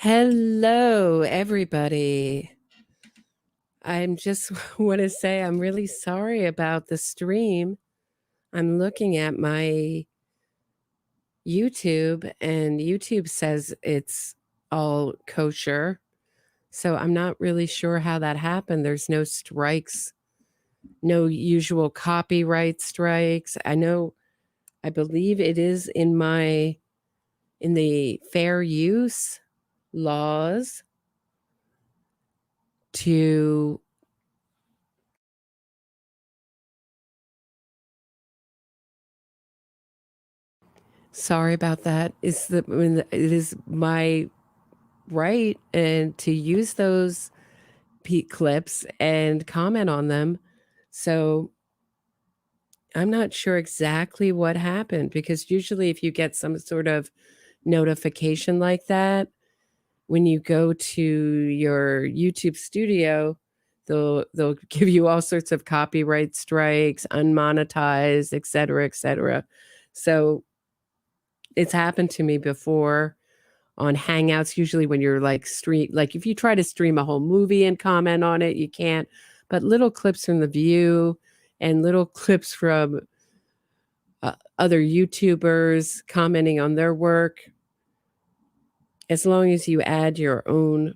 Hello, everybody. I'm just want to say I'm really sorry about the stream. I'm looking at my YouTube, and YouTube says it's all kosher. So I'm not really sure how that happened. There's no strikes, no usual copyright strikes. I believe it is in the fair use laws to sorry about that. It is my right and to use those clips and comment on them. So I'm not sure exactly what happened, because usually if you get some sort of notification like that, when you go to your YouTube studio, they'll give you all sorts of copyright strikes, unmonetized, et cetera, et cetera. So it's happened to me before on Hangouts. Usually when you're like if you try to stream a whole movie and comment on it, you can't. But little clips from The View and little clips from other YouTubers commenting on their work, as long as you add your own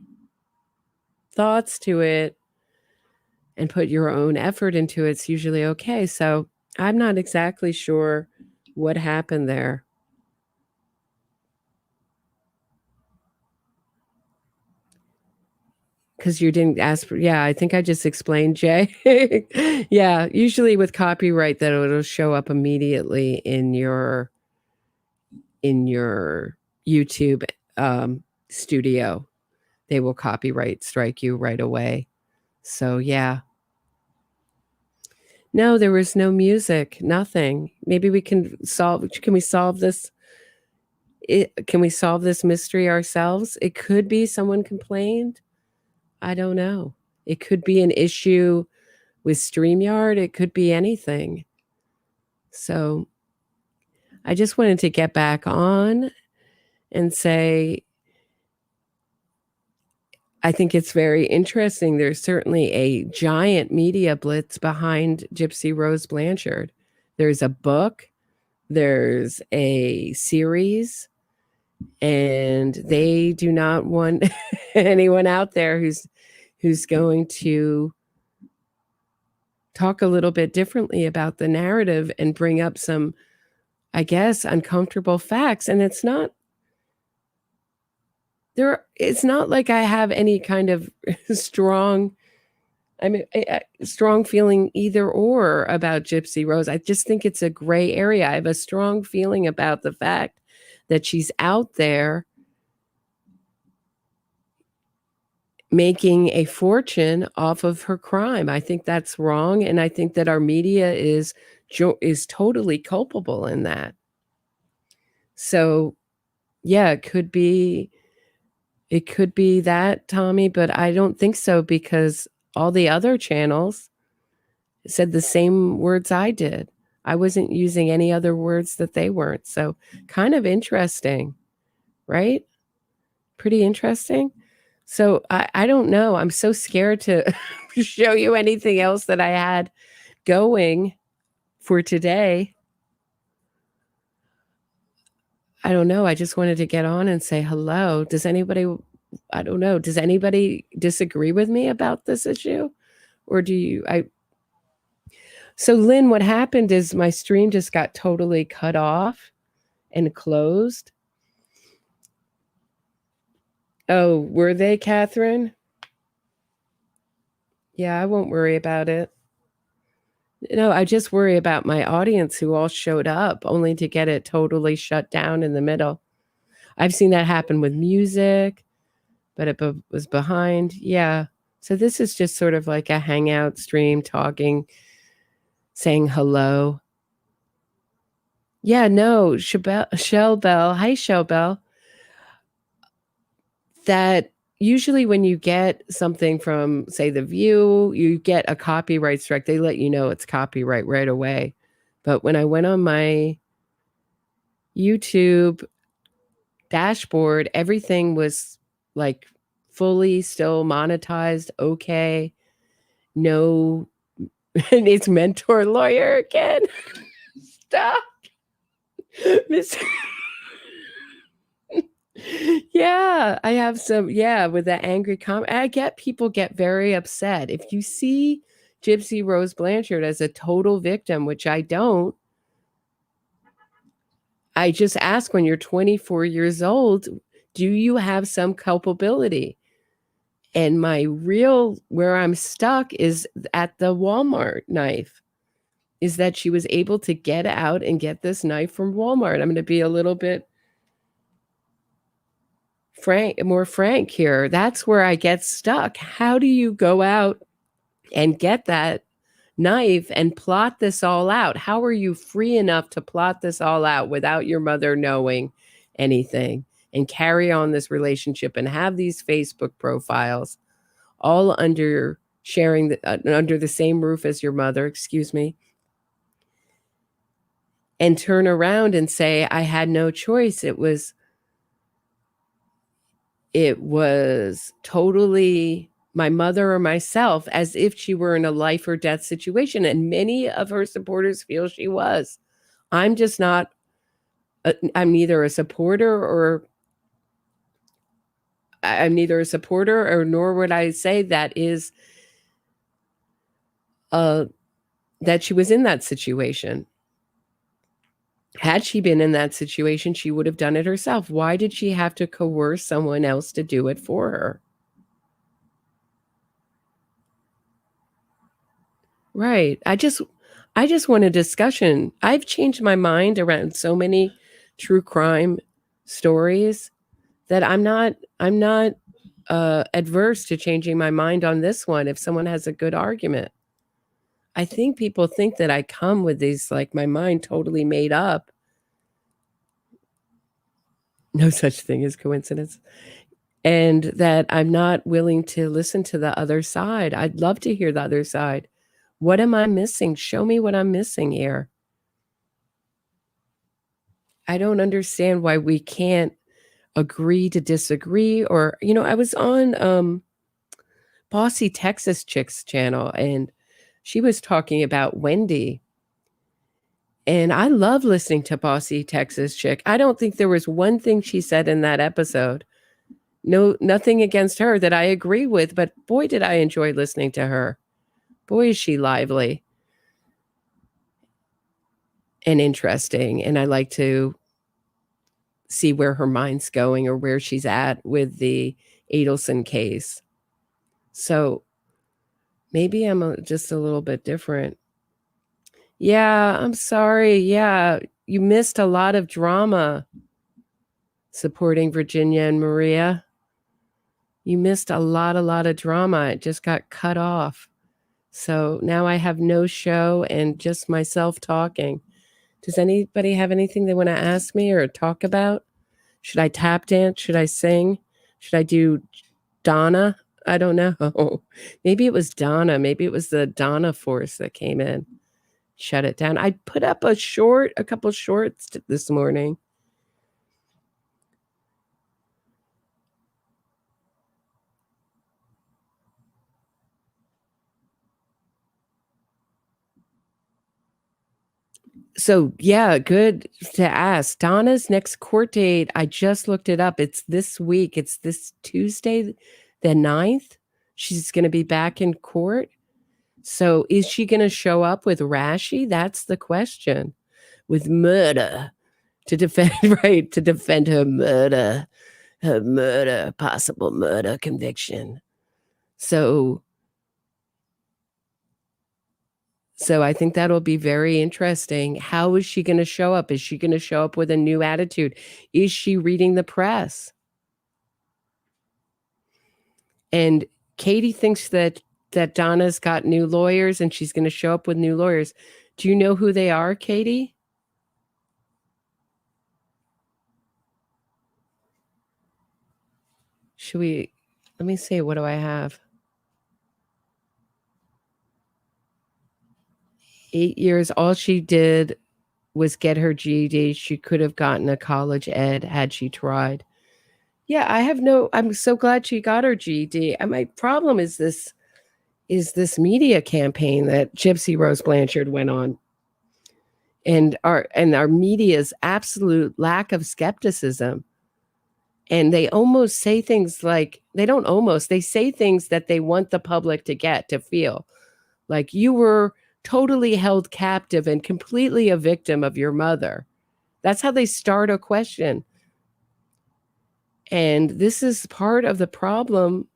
thoughts to it and put your own effort into it, it's usually okay. So I'm not exactly sure what happened there. Because you didn't ask for, yeah, I think I just explained, Jay. Yeah, usually with copyright, that it'll show up immediately in your YouTube studio. They will copyright strike you right away. So yeah. No, there was no music, nothing. Maybe we can we solve this? Can we solve this mystery ourselves? It could be someone complained. I don't know. It could be an issue with StreamYard. It could be anything. So I just wanted to get back on and say, I think it's very interesting. There's certainly a giant media blitz behind Gypsy Rose Blanchard. There's a book, there's a series, and they do not want anyone out there who's going to talk a little bit differently about the narrative and bring up some, I guess, uncomfortable facts. And it's not like I have any kind of strong feeling either or about Gypsy Rose. I just think it's a gray area. I have a strong feeling about the fact that she's out there making a fortune off of her crime. I think that's wrong, and I think that our media is totally culpable in that. So, yeah, it could be that, Tommy, but I don't think so, because all the other channels said the same words I did. I wasn't using any other words that they weren't. So kind of interesting, right? Pretty interesting. So I don't know. I'm so scared to show you anything else that I had going for today. I don't know. I just wanted to get on and say hello. Does anybody disagree with me about this issue? Or so Lynn, what happened is my stream just got totally cut off and closed. Oh, were they, Catherine? Yeah, I won't worry about it. No, I just worry about my audience who all showed up only to get it totally shut down in the middle. I've seen that happen with music, but it was behind. Yeah. So this is just sort of like a hangout stream, talking, saying hello. Yeah, no, Shell Bell. Hi, Shell Bell. That usually when you get something from, say, The View, you get a copyright strike. They let you know it's copyright right away. But when I went on my YouTube dashboard, everything was like fully still monetized, okay. No, and it's mentor lawyer again. Stop. Miss. Yeah, I have some, with the angry comment. I get people get very upset. If you see Gypsy Rose Blanchard as a total victim, which I don't, I just ask, when you're 24 years old, do you have some culpability? And where I'm stuck is at the Walmart knife, is that she was able to get out and get this knife from Walmart. I'm going to be a little bit more frank here. That's where I get stuck. How do you go out and get that knife and plot this all out? How are you free enough to plot this all out without your mother knowing anything, and carry on this relationship and have these Facebook profiles all under sharing under the same roof as your mother, and turn around and say, I had no choice. It was totally my mother or myself, as if she were in a life or death situation. And many of her supporters feel she was. I'm just not, I'm neither a supporter or nor would I say that that she was in that situation. Had she been in that situation, she would have done it herself. Why did she have to coerce someone else to do it for her? Right. I just want a discussion. I've changed my mind around so many true crime stories that I'm not adverse to changing my mind on this one if someone has a good argument. I think people think that I come with these, like, my mind totally made up. No such thing as coincidence. And that I'm not willing to listen to the other side. I'd love to hear the other side. What am I missing? Show me what I'm missing here. I don't understand why we can't agree to disagree. Or, I was on Bossy Texas Chick's channel, and she was talking about Wendi. And I love listening to Bossy Texas Chick. I don't think there was one thing she said in that episode, nothing against her, that I agree with, but boy, did I enjoy listening to her. Boy, is she lively and interesting. And I like to see where her mind's going or where she's at with the Adelson case. So maybe I'm just a little bit different. Yeah, I'm sorry. Yeah, you missed a lot of drama supporting Virginia and Maria. You missed a lot of drama. It just got cut off. So now I have no show and just myself talking. Does anybody have anything they want to ask me or talk about? Should I tap dance? Should I sing? Should I do Donna? I don't know. Maybe it was Donna. Maybe it was the Donna force that came in. Shut it down. I put up a couple shorts this morning. So, yeah, good to ask. Donna's next court date, I just looked it up. It's this week. It's this Tuesday, the 9th. She's going to be back in court. So is she going to show up with Rashi? That's the question. With murder to defend, right, to defend her murder, possible murder conviction. So I think that'll be very interesting. How is she going to show up? Is she going to show up with a new attitude? Is she reading the press? And Katie thinks that Donna's got new lawyers and she's going to show up with new lawyers. Do you know who they are, Katie? Let me see, what do I have? 8 years. All she did was get her GED. She could have gotten a college ed had she tried. Yeah, I'm so glad she got her GED. And my problem is this media campaign that Gypsy Rose Blanchard went on. And our media's absolute lack of skepticism. And they almost say things like, they say things that they want the public to feel. Like, you were totally held captive and completely a victim of your mother. That's how they start a question. And this is part of the problem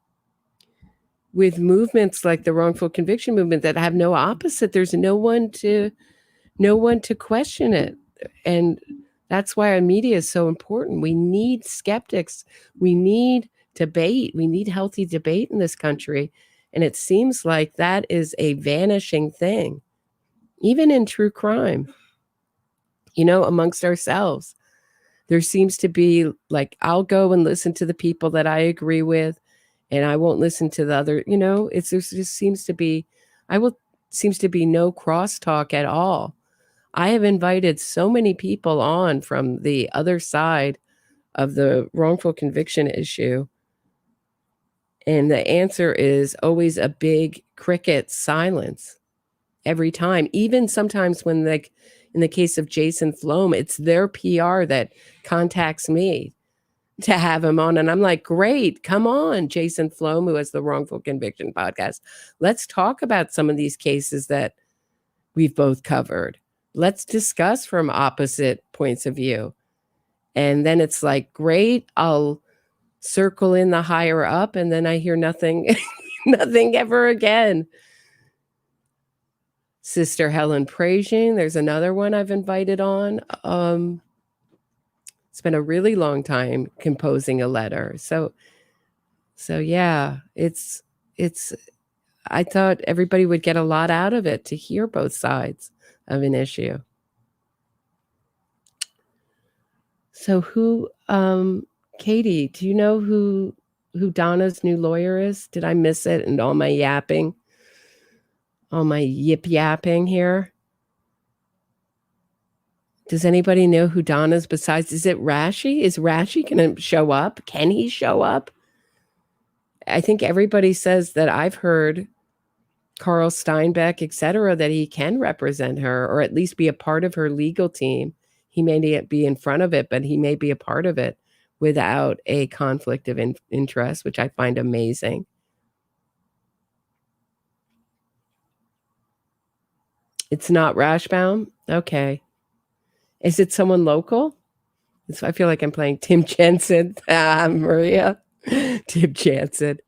with movements like the wrongful conviction movement that have no opposite. There's no one to question it. And that's why our media is so important. We need skeptics. We need debate. We need healthy debate in this country. And it seems like that is a vanishing thing, even in true crime, amongst ourselves. There seems to be like, I'll go and listen to the people that I agree with, and I won't listen to the other, there just seems to be no crosstalk at all. I have invited so many people on from the other side of the wrongful conviction issue, and the answer is always a big cricket silence every time. Even sometimes when, like in the case of Jason Flom, it's their PR that contacts me to have him on. And I'm like, great, come on, Jason Flom, who has the Wrongful Conviction podcast. Let's talk about some of these cases that we've both covered. Let's discuss from opposite points of view. And then it's like, great, I'll circle in the higher up, and then I hear nothing, nothing ever again. Sister Helen Prasian, there's another one I've invited on. It's been a really long time composing a letter. So yeah, it's I thought everybody would get a lot out of it to hear both sides of an issue. So Katie, do you know who Donna's new lawyer is? Did I miss it in all my yapping? All my yapping here? Does anybody know who Donna's besides? Is it Rashi? Is Rashi going to show up? Can he show up? I think everybody says that I've heard, Carl Steinbeck, etc., that he can represent her, or at least be a part of her legal team. He may not be in front of it, but he may be a part of it without a conflict of interest, which I find amazing. It's not Rashbaum? Okay. Is it someone local? I feel like I'm playing Tim Jensen. Maria. Tim Jensen.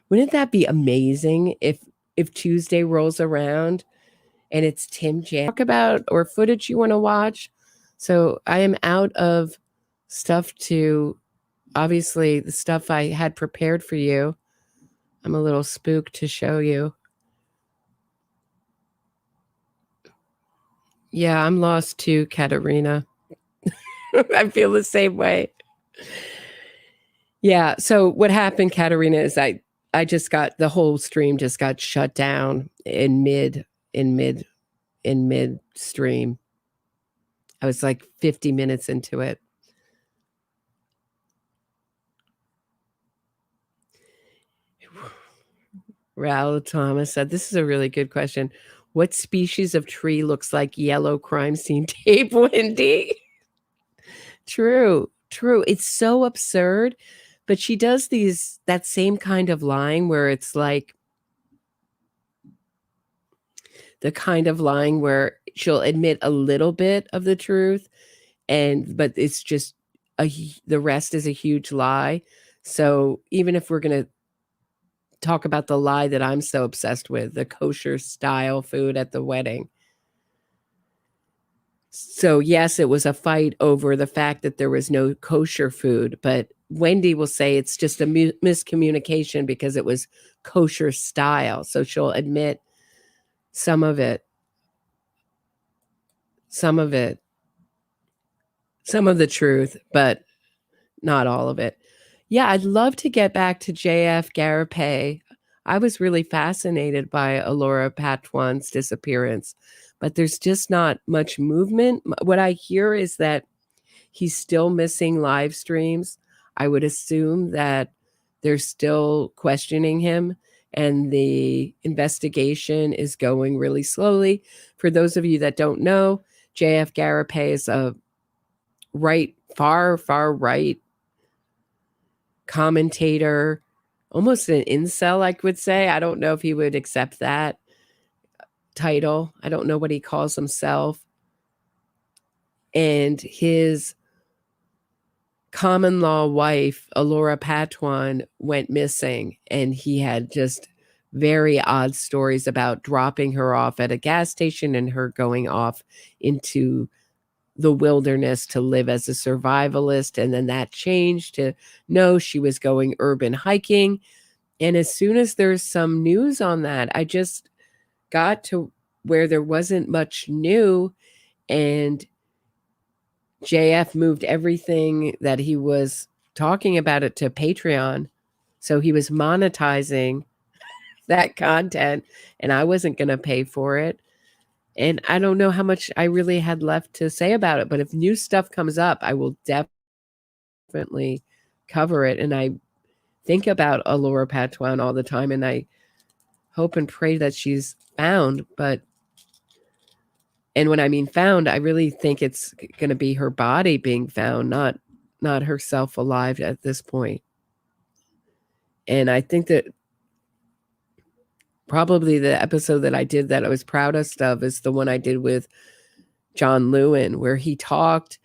Wouldn't that be amazing if Tuesday rolls around and it's Tim Jensen? Talk about, or footage you want to watch. So I am out of stuff obviously the stuff I had prepared for you. I'm a little spooked to show you. Yeah, I'm lost too, Katrina. I feel the same way. Yeah. So what happened, Katrina, is I just got, the whole stream just got shut down in mid stream. I was like 50 minutes into it. Raul Thomas said, this is a really good question. What species of tree looks like yellow crime scene tape, Wendi? True. It's so absurd. But she does that same kind of lying where it's like the kind of lying where she'll admit a little bit of the truth, but it's just the rest is a huge lie. So even if we're going to talk about the lie that I'm so obsessed with, the kosher style food at the wedding. So yes, it was a fight over the fact that there was no kosher food, but Wendi will say it's just a miscommunication because it was kosher style. So she'll admit some of the truth, but not all of it. Yeah, I'd love to get back to JF Gariepy. I was really fascinated by Alora Patuan's disappearance, but there's just not much movement. What I hear is that he's still missing live streams. I would assume that they're still questioning him and the investigation is going really slowly. For those of you that don't know, JF Gariepy is a far right commentator, almost an incel, I would say. I don't know if he would accept that title. I don't know what he calls himself. And his common law wife, Alora Patuan, went missing, and he had just very odd stories about dropping her off at a gas station and her going off into the wilderness to live as a survivalist. And then that changed to no, she was going urban hiking. And as soon as there's some news on that, I just got to where there wasn't much new, and JF moved everything that he was talking about it to Patreon. So he was monetizing that content, and I wasn't going to pay for it. And I don't know how much I really had left to say about it, but if new stuff comes up, I will definitely cover it. And I think about Alora Patuan all the time, and I hope and pray that she's found. And when I mean found, I really think it's going to be her body being found, not herself alive at this point. And I think that probably the episode that I did that I was proudest of is the one I did with John Lewin, where he talked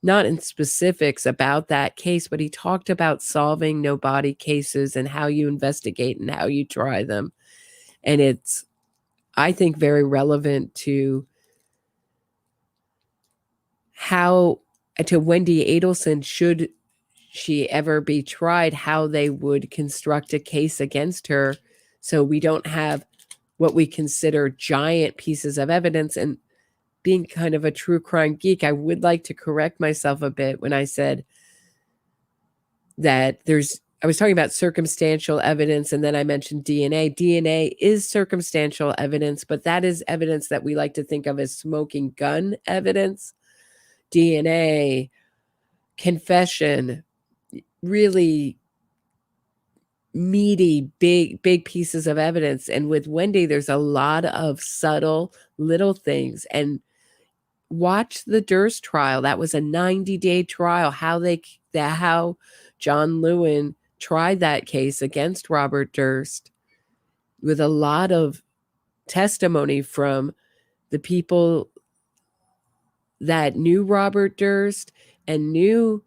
not in specifics about that case, but he talked about solving no body cases and how you investigate and how you try them. And it's, I think, very relevant to Wendi Adelson, should she ever be tried, how they would construct a case against her so we don't have what we consider giant pieces of evidence. And being kind of a true crime geek, I would like to correct myself a bit when I said that I was talking about circumstantial evidence, and then I mentioned DNA. DNA is circumstantial evidence, but that is evidence that we like to think of as smoking gun evidence. DNA, confession, really meaty, big pieces of evidence. And with Wendi, there's a lot of subtle little things. And watch the Durst trial. That was a 90-day trial. How John Lewin tried that case against Robert Durst, with a lot of testimony from the people that knew Robert Durst and knew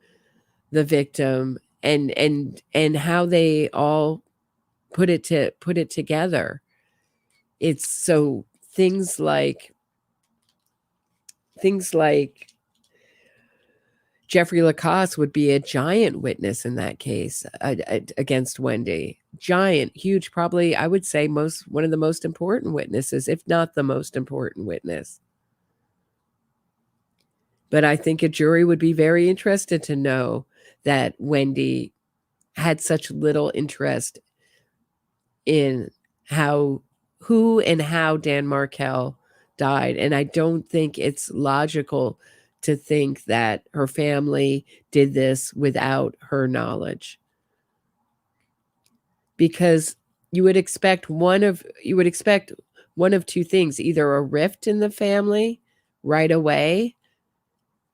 the victim, and how they all put it together. It's so things like Jeffrey Lacoste would be a giant witness in that case against Wendi. Giant, huge, probably I would say one of the most important witnesses, if not the most important witness. But I think a jury would be very interested to know that Wendi had such little interest in who and how Dan Markel died. And I don't think it's logical to think that her family did this without her knowledge. Because you would expect one of two things: either a rift in the family right away.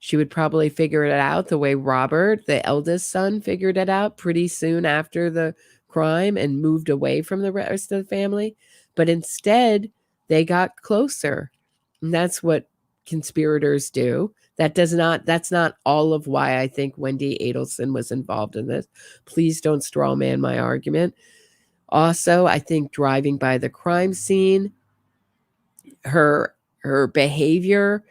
She would probably figure it out the way Robert, the eldest son, figured it out pretty soon after the crime and moved away from the rest of the family. But instead, they got closer. And that's what conspirators do. That's not all of why I think Wendi Adelson was involved in this. Please don't straw man my argument. Also, I think driving by the crime scene, her behavior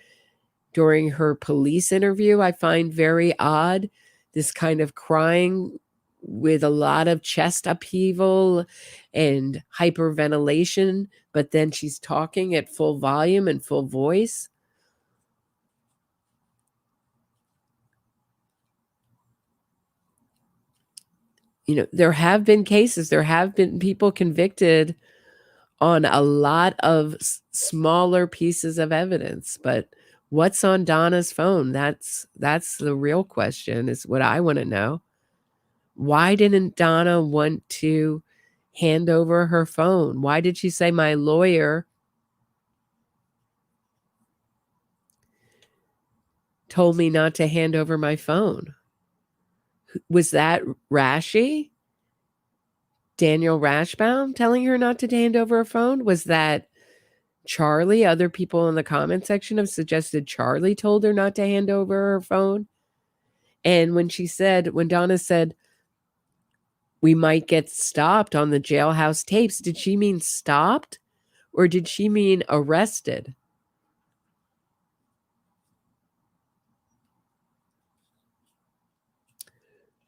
during her police interview, I find very odd. This kind of crying with a lot of chest upheaval and hyperventilation, but then she's talking at full volume and full voice. There have been cases, there have been people convicted on a lot of smaller pieces of evidence, but what's on Donna's phone? That's the real question, is what I want to know. Why didn't Donna want to hand over her phone? Why did she say my lawyer told me not to hand over my phone? Was that Rashi? Daniel Rashbaum telling her not to hand over her phone? Was that Charlie? Other people in the comment section have suggested Charlie told her not to hand over her phone. And when Donna said, we might get stopped on the jailhouse tapes, did she mean stopped or did she mean arrested?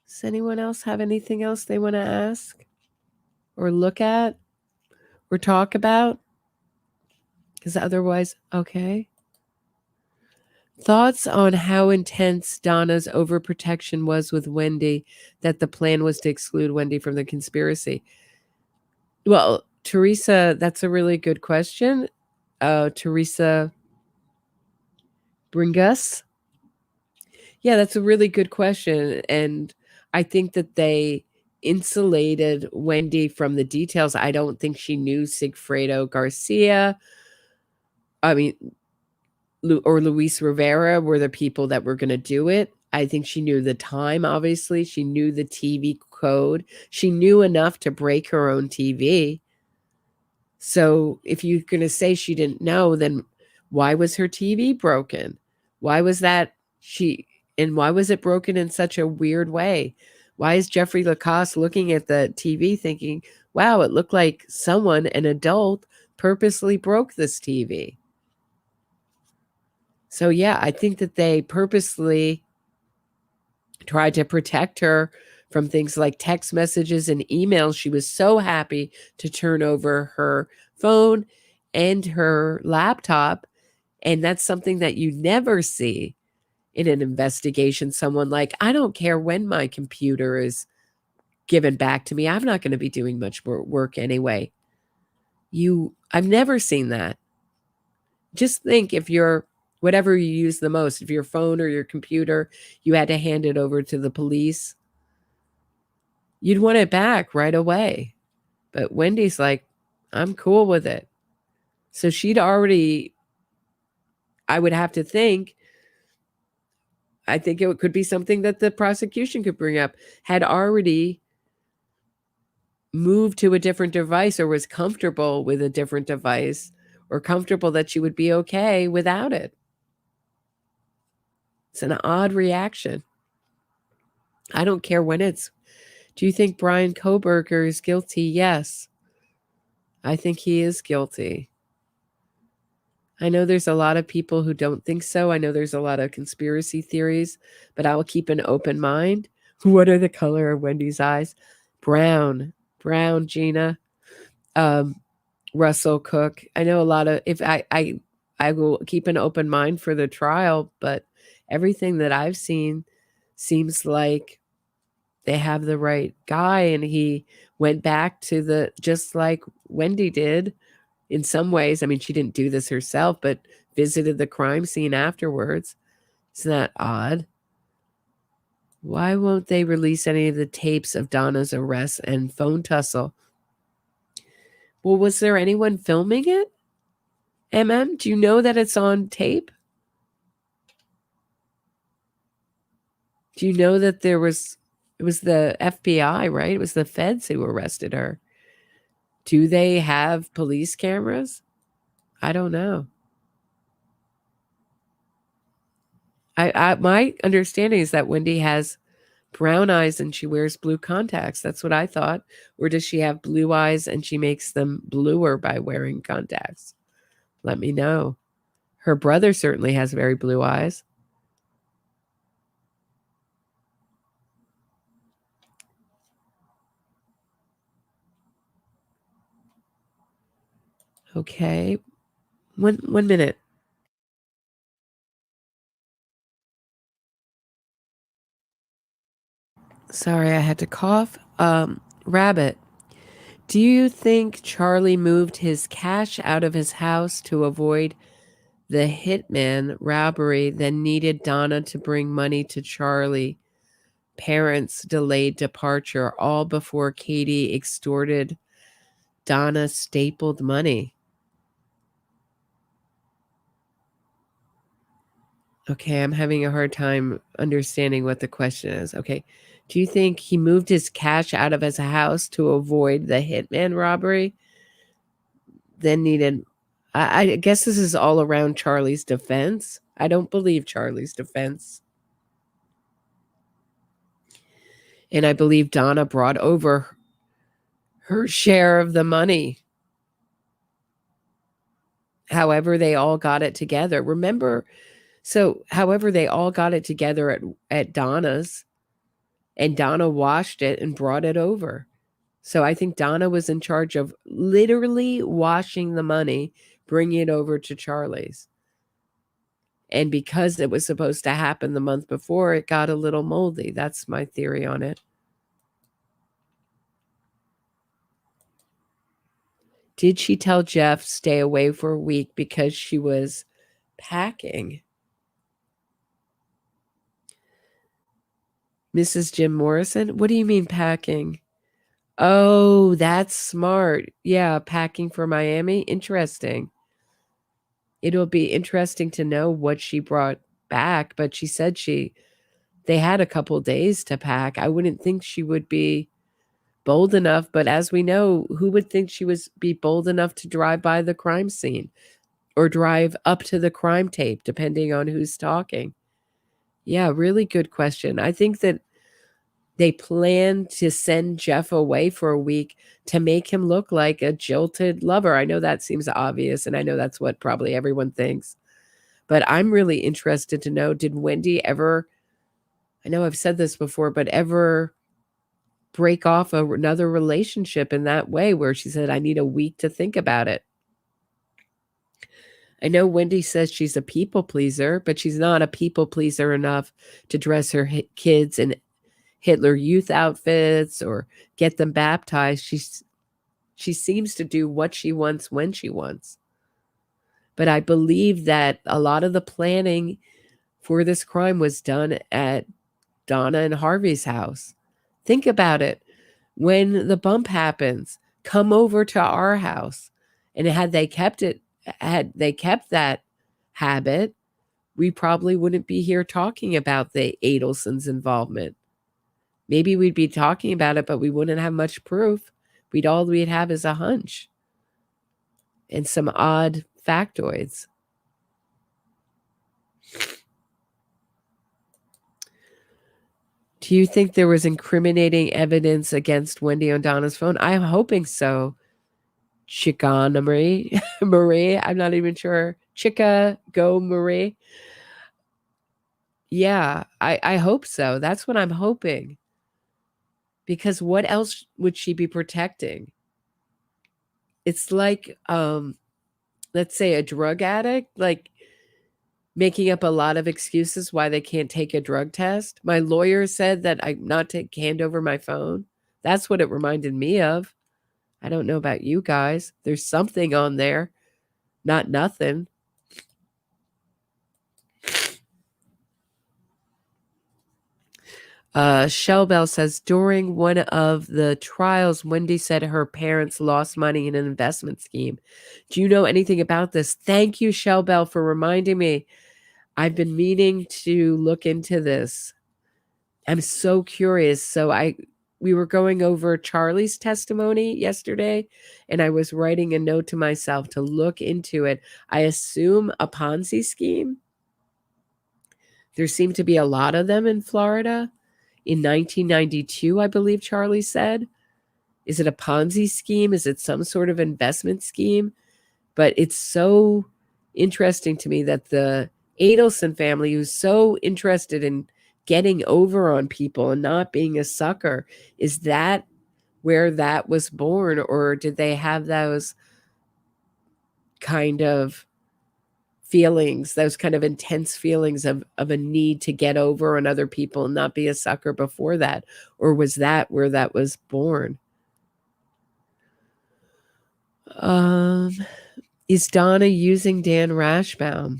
Does anyone else have anything else they want to ask or look at or talk about? Because otherwise, okay. Thoughts on how intense Donna's overprotection was with Wendi, that the plan was to exclude Wendi from the conspiracy? Well, Teresa, that's a really good question. Teresa Bringus. Yeah, that's a really good question. And I think that they insulated Wendi from the details. I don't think she knew Sigfredo Garcia. I mean, or Luis Rivera were the people that were going to do it. I think she knew the time, obviously. She knew the TV code. She knew enough to break her own TV. So if you're going to say she didn't know, then why was her TV broken? Why was why was it broken in such a weird way? Why is Jeffrey Lacoste looking at the TV thinking, wow, it looked like someone, an adult, purposely broke this TV? So yeah, I think that they purposely tried to protect her from things like text messages and emails. She was so happy to turn over her phone and her laptop. And that's something that you never see in an investigation. Someone like, I don't care when my computer is given back to me. I'm not going to be doing much work anyway. I've never seen that. Just think, if you're whatever you use the most, if your phone or your computer, you had to hand it over to the police, you'd want it back right away. But Wendi's like, I'm cool with it. So she'd already, I would have to think, I think it could be something that the prosecution could bring up, had already moved to a different device or was comfortable with a different device, or comfortable that she would be okay without it. It's an odd reaction. I don't care when it's. Do you think Brian Koberger is guilty? Yes. I think he is guilty. I know there's a lot of people who don't think so. I know there's a lot of conspiracy theories, but I will keep an open mind. What are the color of Wendi's eyes? Brown, Gina. Russell Cook. I know a lot of, if I will keep an open mind for the trial, but everything that I've seen seems like they have the right guy, and he went back to just like Wendi did in some ways. I mean, she didn't do this herself, but visited the crime scene afterwards. Isn't that odd? Why won't they release any of the tapes of Donna's arrest and phone tussle? Well, was there anyone filming it? Do you know that it's on tape? Do you know that it was the FBI, right? It was the feds who arrested her. Do they have police cameras? I don't know. My understanding is that Wendi has brown eyes and she wears blue contacts. That's what I thought. Or does she have blue eyes and she makes them bluer by wearing contacts? Let me know. Her brother certainly has very blue eyes. Okay. One minute. Sorry, I had to cough. Rabbit, do you think Charlie moved his cash out of his house to avoid the hitman robbery, then needed Donna to bring money to Charlie parents' delayed departure, all before Katie extorted Donna's stapled money. Okay, I'm having a hard time understanding what the question is. Okay. Do you think he moved his cash out of his house to avoid the hitman robbery? Then needed. I guess this is all around Charlie's defense. I don't believe Charlie's defense. And I believe Donna brought over her share of the money. However, they all got it together. Remember, however, they all got it together at Donna's, and Donna washed it and brought it over. So I think Donna was in charge of literally washing the money, bringing it over to Charlie's. And because it was supposed to happen the month before, it got a little moldy. That's my theory on it. Did she tell Jeff stay away for a week because she was packing? Mrs. Jim Morrison? What do you mean packing? Oh, that's smart. Yeah, packing for Miami. Interesting. It'll be interesting to know what she brought back, but she said they had a couple days to pack. I wouldn't think she would be bold enough, but as we know, who would think she was be bold enough to drive by the crime scene or drive up to the crime tape, depending on who's talking? Yeah, really good question. I think that they plan to send Jeff away for a week to make him look like a jilted lover. I know that seems obvious, and I know that's what probably everyone thinks. But I'm really interested to know, did Wendi ever, I know I've said this before, but ever break off another relationship in that way where she said, I need a week to think about it? I know Wendi says she's a people pleaser, but she's not a people pleaser enough to dress her kids in Hitler Youth outfits or get them baptized. She seems to do what she wants when she wants. But I believe that a lot of the planning for this crime was done at Donna and Harvey's house. Think about it. When the bump happens, come over to our house. And had they kept that habit, we probably wouldn't be here talking about the Adelsons' involvement. Maybe we'd be talking about it, but we wouldn't have much proof. All we'd have is a hunch and some odd factoids. Do you think there was incriminating evidence against Wendi on Donna's phone? I'm hoping so. Chicana Marie, I'm not even sure. Chica Go Marie. Yeah, I hope so. That's what I'm hoping. Because what else would she be protecting? It's like, let's say a drug addict, like making up a lot of excuses why they can't take a drug test. My lawyer said that I'm not to hand over my phone. That's what it reminded me of. I don't know about you guys. There's something on there, not nothing. Shellbell says, during one of the trials, Wendi said her parents lost money in an investment scheme. Do you know anything about this? Thank you, Shellbell, for reminding me. I've been meaning to look into this. I'm so curious. We were going over Charlie's testimony yesterday, and I was writing a note to myself to look into it. I assume a Ponzi scheme. There seem to be a lot of them in Florida. In 1992, I believe Charlie said. Is it a Ponzi scheme? Is it some sort of investment scheme? But it's so interesting to me that the Adelson family, who's so interested in getting over on people and not being a sucker, is that where that was born? Or did they have those kind of feelings, those kind of intense feelings of a need to get over on other people and not be a sucker before that? Or was that where that was born? Is Donna using Dan Rashbaum?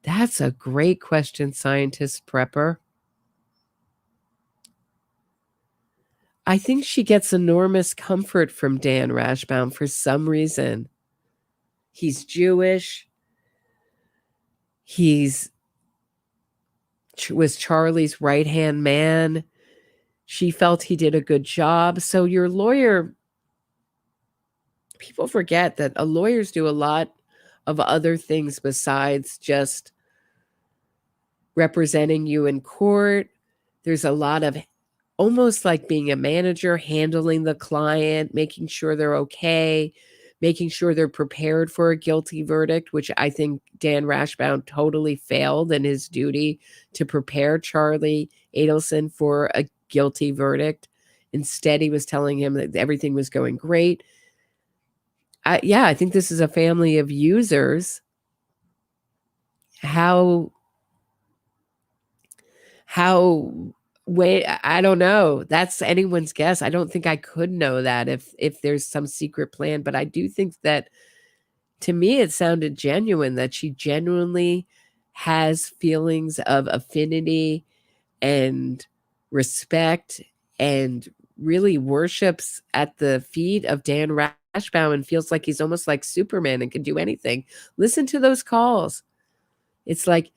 That's a great question, Scientist Prepper. I think she gets enormous comfort from Dan Rashbaum for some reason. He's Jewish. He's was Charlie's right-hand man. She felt he did a good job. So your lawyer, people forget that lawyers do a lot of other things besides just representing you in court. There's a lot of almost like being a manager, handling the client, making sure they're okay, making sure they're prepared for a guilty verdict, which I think Dan Rashbaum totally failed in his duty to prepare Charlie Adelson for a guilty verdict. Instead, he was telling him that everything was going great. I think this is a family of users. How wait, I don't know. That's anyone's guess. I don't think I could know that if there's some secret plan, but I do think that to me it sounded genuine, that she genuinely has feelings of affinity and respect and really worships at the feet of Dan Rashbaum and feels like he's almost like Superman and can do anything. Listen to those calls. It's like,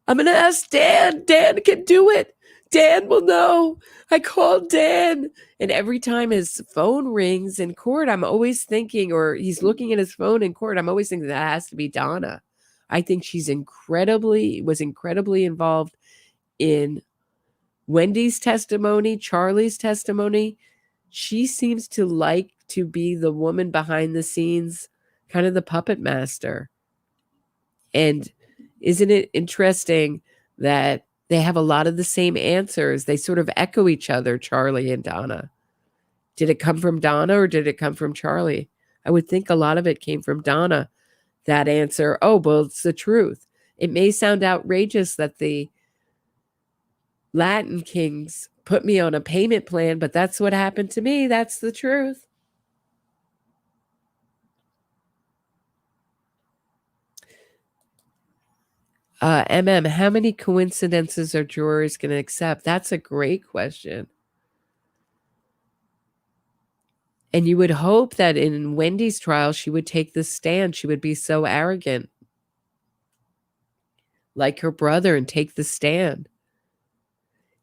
I'm going to ask Dan. Dan can do it. Dan will know. I called Dan. And every time his phone rings in court, I'm always thinking, or he's looking at his phone in court, I'm always thinking that has to be Donna. I think she's was incredibly involved in Wendy's testimony, Charlie's testimony. She seems to like to be the woman behind the scenes, kind of the puppet master. And isn't it interesting that they have a lot of the same answers? They sort of echo each other, Charlie and Donna. Did it come from Donna or did it come from Charlie? I would think a lot of it came from Donna. That answer, oh, well, it's the truth. It may sound outrageous that the Latin kings put me on a payment plan, but that's what happened to me. That's the truth. How many coincidences are jurors going to accept? That's a great question. And you would hope that in Wendy's trial, she would take the stand. She would be so arrogant, like her brother, and take the stand.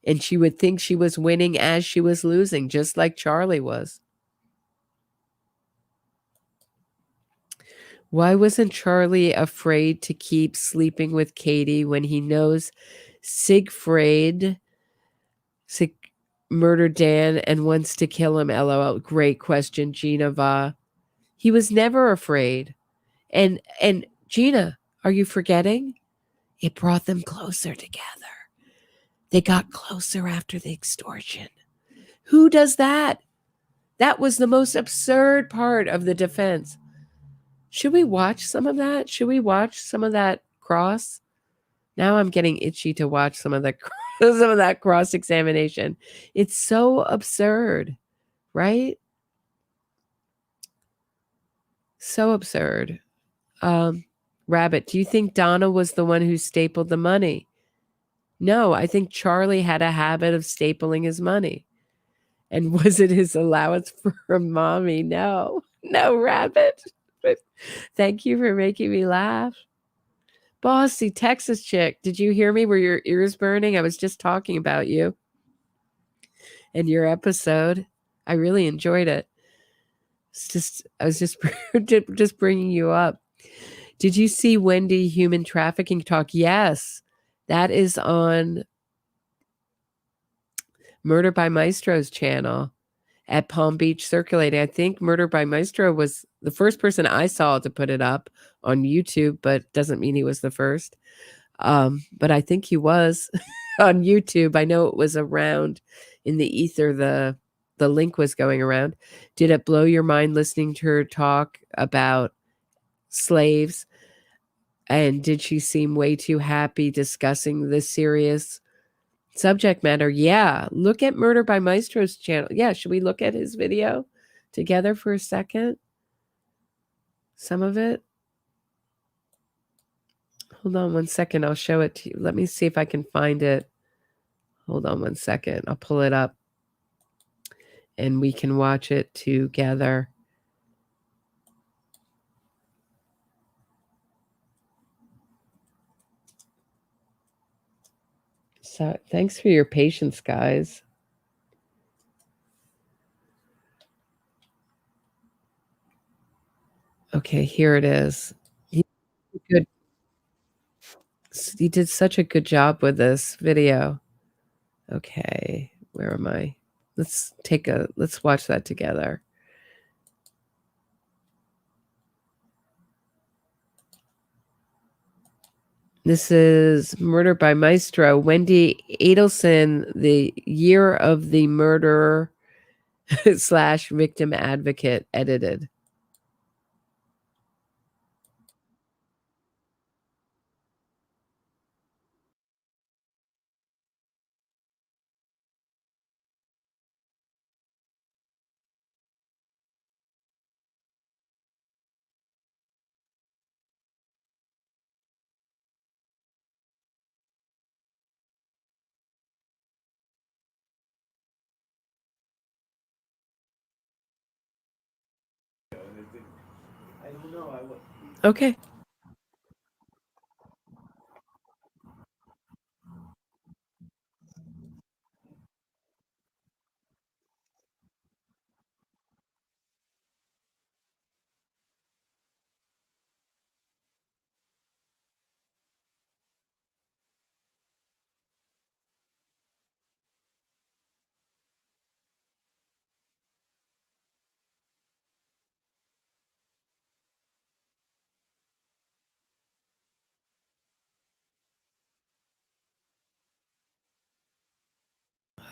And she would think she was winning as she was losing, just like Charlie was. Why wasn't Charlie afraid to keep sleeping with Katie when he knows Siegfried murdered Dan and wants to kill him? LOL. Great question, Gina Va. He was never afraid. And Gina, are you forgetting? It brought them closer together. They got closer after the extortion. Who does that? That was the most absurd part of the defense. Should we watch some of that? Should we watch some of that cross? Now I'm getting itchy to watch some of that cross examination. It's so absurd, right? So absurd. Rabbit, do you think Donna was the one who stapled the money? No, I think Charlie had a habit of stapling his money. And was it his allowance for mommy? No, Rabbit. But thank you for making me laugh. Bossy Texas chick, did you hear me? Were your ears burning? I was just talking about you and your episode. I really enjoyed it. I was just just bringing you up. Did you see Wendi human trafficking talk? Yes, that is on Murder by Maestro's channel at Palm Beach Circulating. I think Murder by Maestro was the first person I saw to put it up on YouTube, but doesn't mean he was the first. But I think he was on YouTube. I know it was around in the ether. The link was going around. Did it blow your mind listening to her talk about slaves? And did she seem way too happy discussing this serious subject matter? Yeah. Look at Murder by Maestro's channel. Yeah. Should we look at his video together for a second? Some of it. Hold on one second. I'll show it to you. Let me see if I can find it. Hold on one second. I'll pull it up and we can watch it together. So thanks for your patience, guys. Okay, here it is. Good. You did such a good job with this video. Okay, where am I? Let's watch that together. This is Murder by Maestro, Wendi Adelson, the year of the murderer / victim advocate, edited. Okay.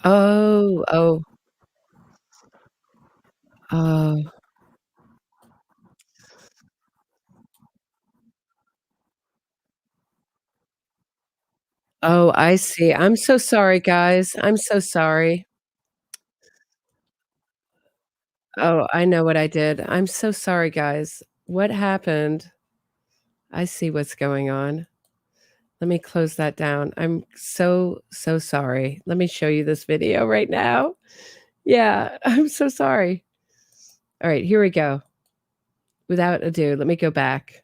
Oh, oh. Oh. Oh, I see. I'm so sorry, guys. I'm so sorry. Oh, I know what I did. I'm so sorry, guys. What happened? I see what's going on. Let me close that down. I'm so, so sorry. Let me show you this video right now. Yeah, I'm so sorry. All right, here we go. Without ado, let me go back.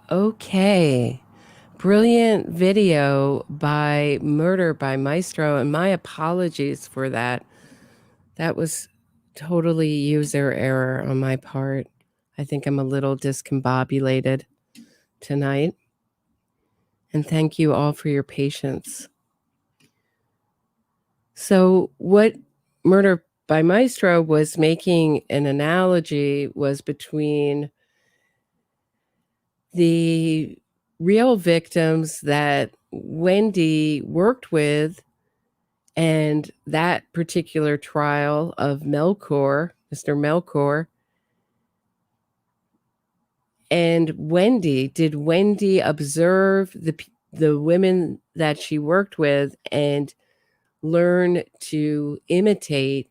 Okay. Brilliant video by Murder by Maestro, and my apologies for that. That was totally user error on my part. I think I'm a little discombobulated tonight. And thank you all for your patience. So, what Murder by Maestro was making an analogy was between the real victims that Wendi worked with and that particular trial of Melchor, Mr. Melchor, and Wendi. Did Wendi observe the women that she worked with and learn to imitate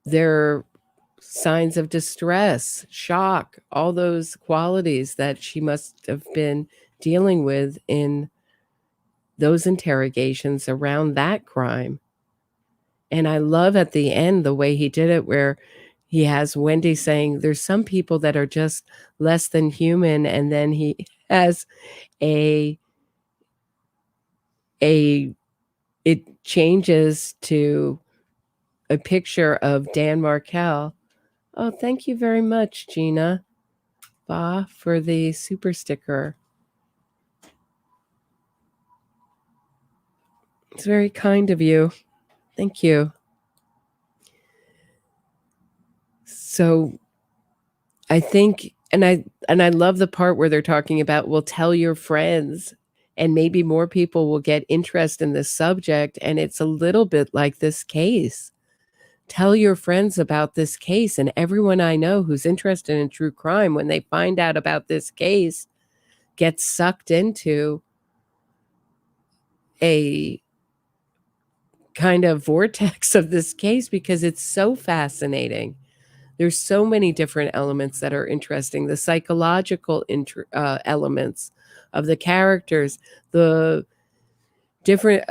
their signs of distress, shock, all those qualities that she must have been dealing with in those interrogations around that crime? And I love at the end the way he did it, where he has Wendi saying, "There's some people that are just less than human," and then he has a it changes to a picture of Dan Markel. Oh, thank you very much, Gina Ba, for the super sticker. It's very kind of you. Thank you. So I think, and I love the part where they're talking about, well, tell your friends, and maybe more people will get interest in this subject. And it's a little bit like this case. Tell your friends about this case, and everyone I know who's interested in true crime, when they find out about this case, gets sucked into a kind of vortex of this case because it's so fascinating. There's so many different elements that are interesting. The psychological elements of the characters, the different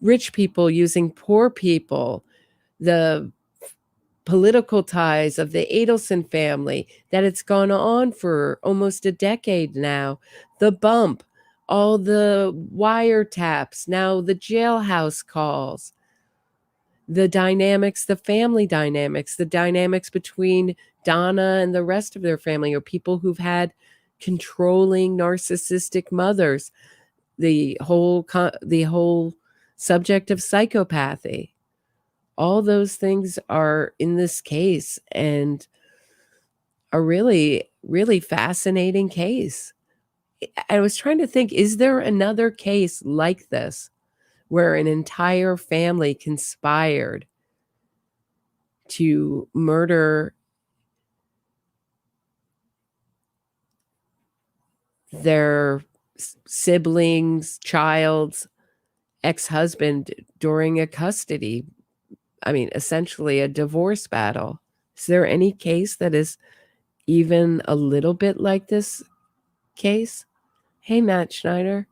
rich people using poor people, the political ties of the Adelson family, that it's gone on for almost a decade now, the bump, all the wiretaps, now the jailhouse calls, the dynamics, the family dynamics, the dynamics between Donna and the rest of their family, or people who've had controlling narcissistic mothers, the whole subject of psychopathy. All those things are in this case, and a really, really fascinating case. I was trying to think, is there another case like this where an entire family conspired to murder their siblings, child's ex-husband during a custody, essentially a divorce battle? Is there any case that is even a little bit like this case? Hey, Matt Schneider.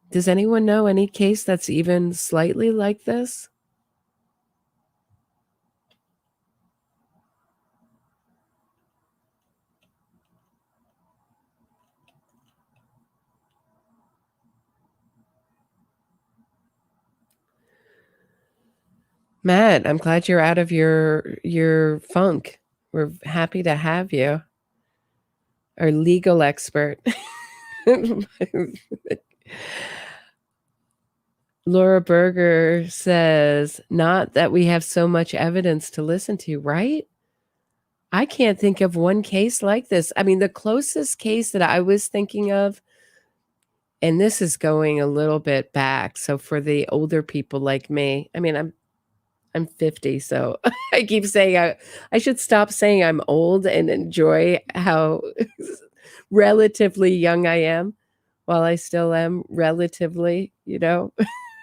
Does anyone know any case that's even slightly like this? Matt, I'm glad you're out of your funk. We're happy to have you. Our legal expert. Laura Berger says, not that we have so much evidence to listen to, right? I can't think of one case like this. The closest case that I was thinking of, and this is going a little bit back, so for the older people like me, I'm 50, so I keep saying I should stop saying I'm old and enjoy how relatively young I am, while I still am relatively,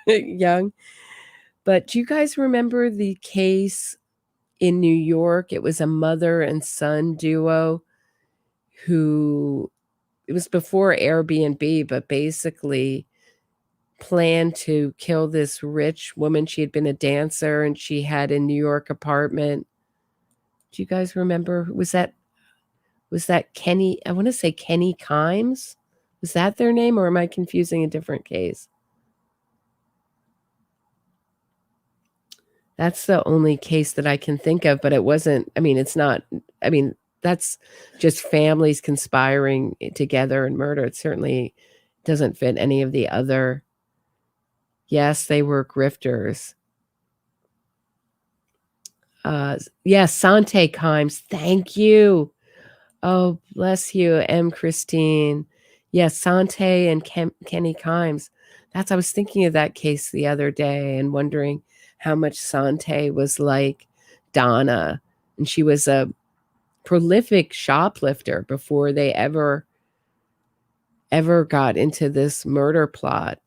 young. But do you guys remember the case in New York? It was a mother and son duo who, it was before Airbnb, but basically planned to kill this rich woman. She had been a dancer and she had a New York apartment. Do you guys remember? Was that Kenny? I want to say Kenny Kimes. Was that their name, or am I confusing a different case? That's the only case that I can think of, but it wasn't, it's not, that's just families conspiring together and murder. It certainly doesn't fit any of the other. Yes, they were grifters. Yes, Sante Kimes. Thank you. Oh, bless you, M. Christine. Yes, Sante and Kenny Kimes. I was thinking of that case the other day and wondering how much Sante was like Donna. And she was a prolific shoplifter before they ever got into this murder plot.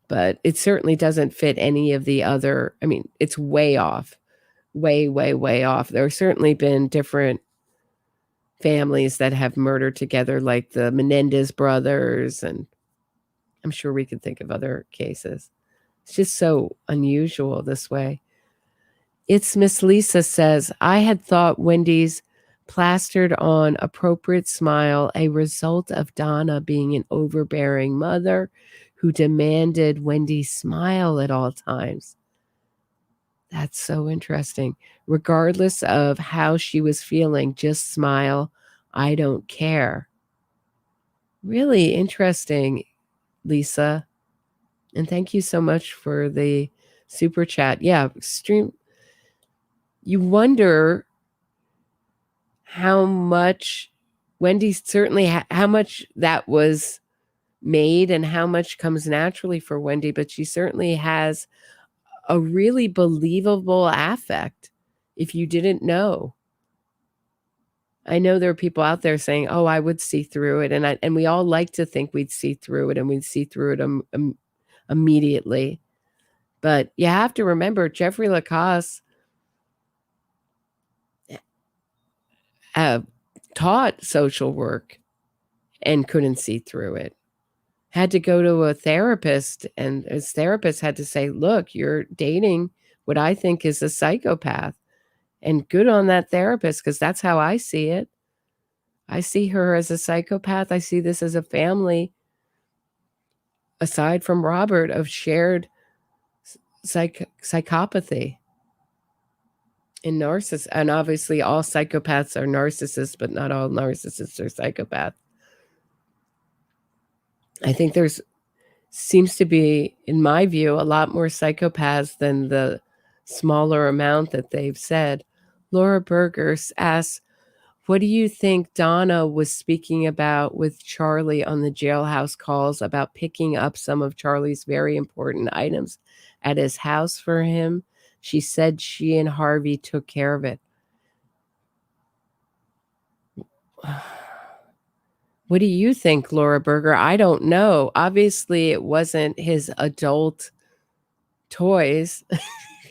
But it certainly doesn't fit any of the other. It's way off. Way, way, way off. There have certainly been different families that have murdered together, like the Menendez brothers, and I'm sure we could think of other cases. It's just so unusual this way. It's Miss Lisa says, I had thought Wendy's plastered on appropriate smile a result of Donna being an overbearing mother who demanded Wendy smile at all times. That's so interesting. Regardless of how she was feeling, just smile. I don't care. Really interesting, Lisa. And thank you so much for the super chat. Yeah, stream. You wonder how much Wendy certainly how much that was made and how much comes naturally for Wendy, but she certainly has a really believable affect if you didn't know. I know there are people out there saying, oh, I would see through it. And we all like to think we'd see through it, and we'd see through it immediately. But you have to remember, Jeffrey Lacasse taught social work and couldn't see through it. Had to go to a therapist, and his therapist had to say, look, you're dating what I think is a psychopath. And good on that therapist, because that's how I see it. I see her as a psychopath. I see this as a family, aside from Robert, of shared psychopathy and narcissists. And obviously all psychopaths are narcissists, but not all narcissists are psychopaths. I think there's seems to be, in my view, a lot more psychopaths than the smaller amount that they've said. Laura Burgers asks, what do you think Donna was speaking about with Charlie on the jailhouse calls about picking up some of Charlie's very important items at his house for him? She said she and Harvey took care of it. What do you think, Laura Berger? I don't know. Obviously, it wasn't his adult toys.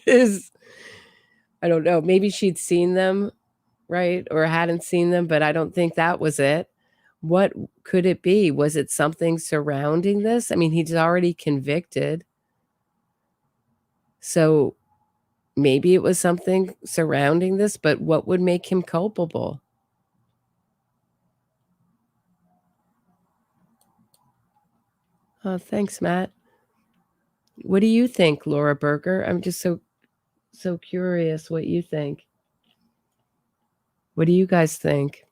I don't know. Maybe she'd seen them, right? Or hadn't seen them, but I don't think that was it. What could it be? Was it something surrounding this? I mean, he's already convicted. So maybe it was something surrounding this, but what would make him culpable? Oh, thanks, Matt. What do you think, Laura Berger? I'm just so curious what you think. What do you guys think?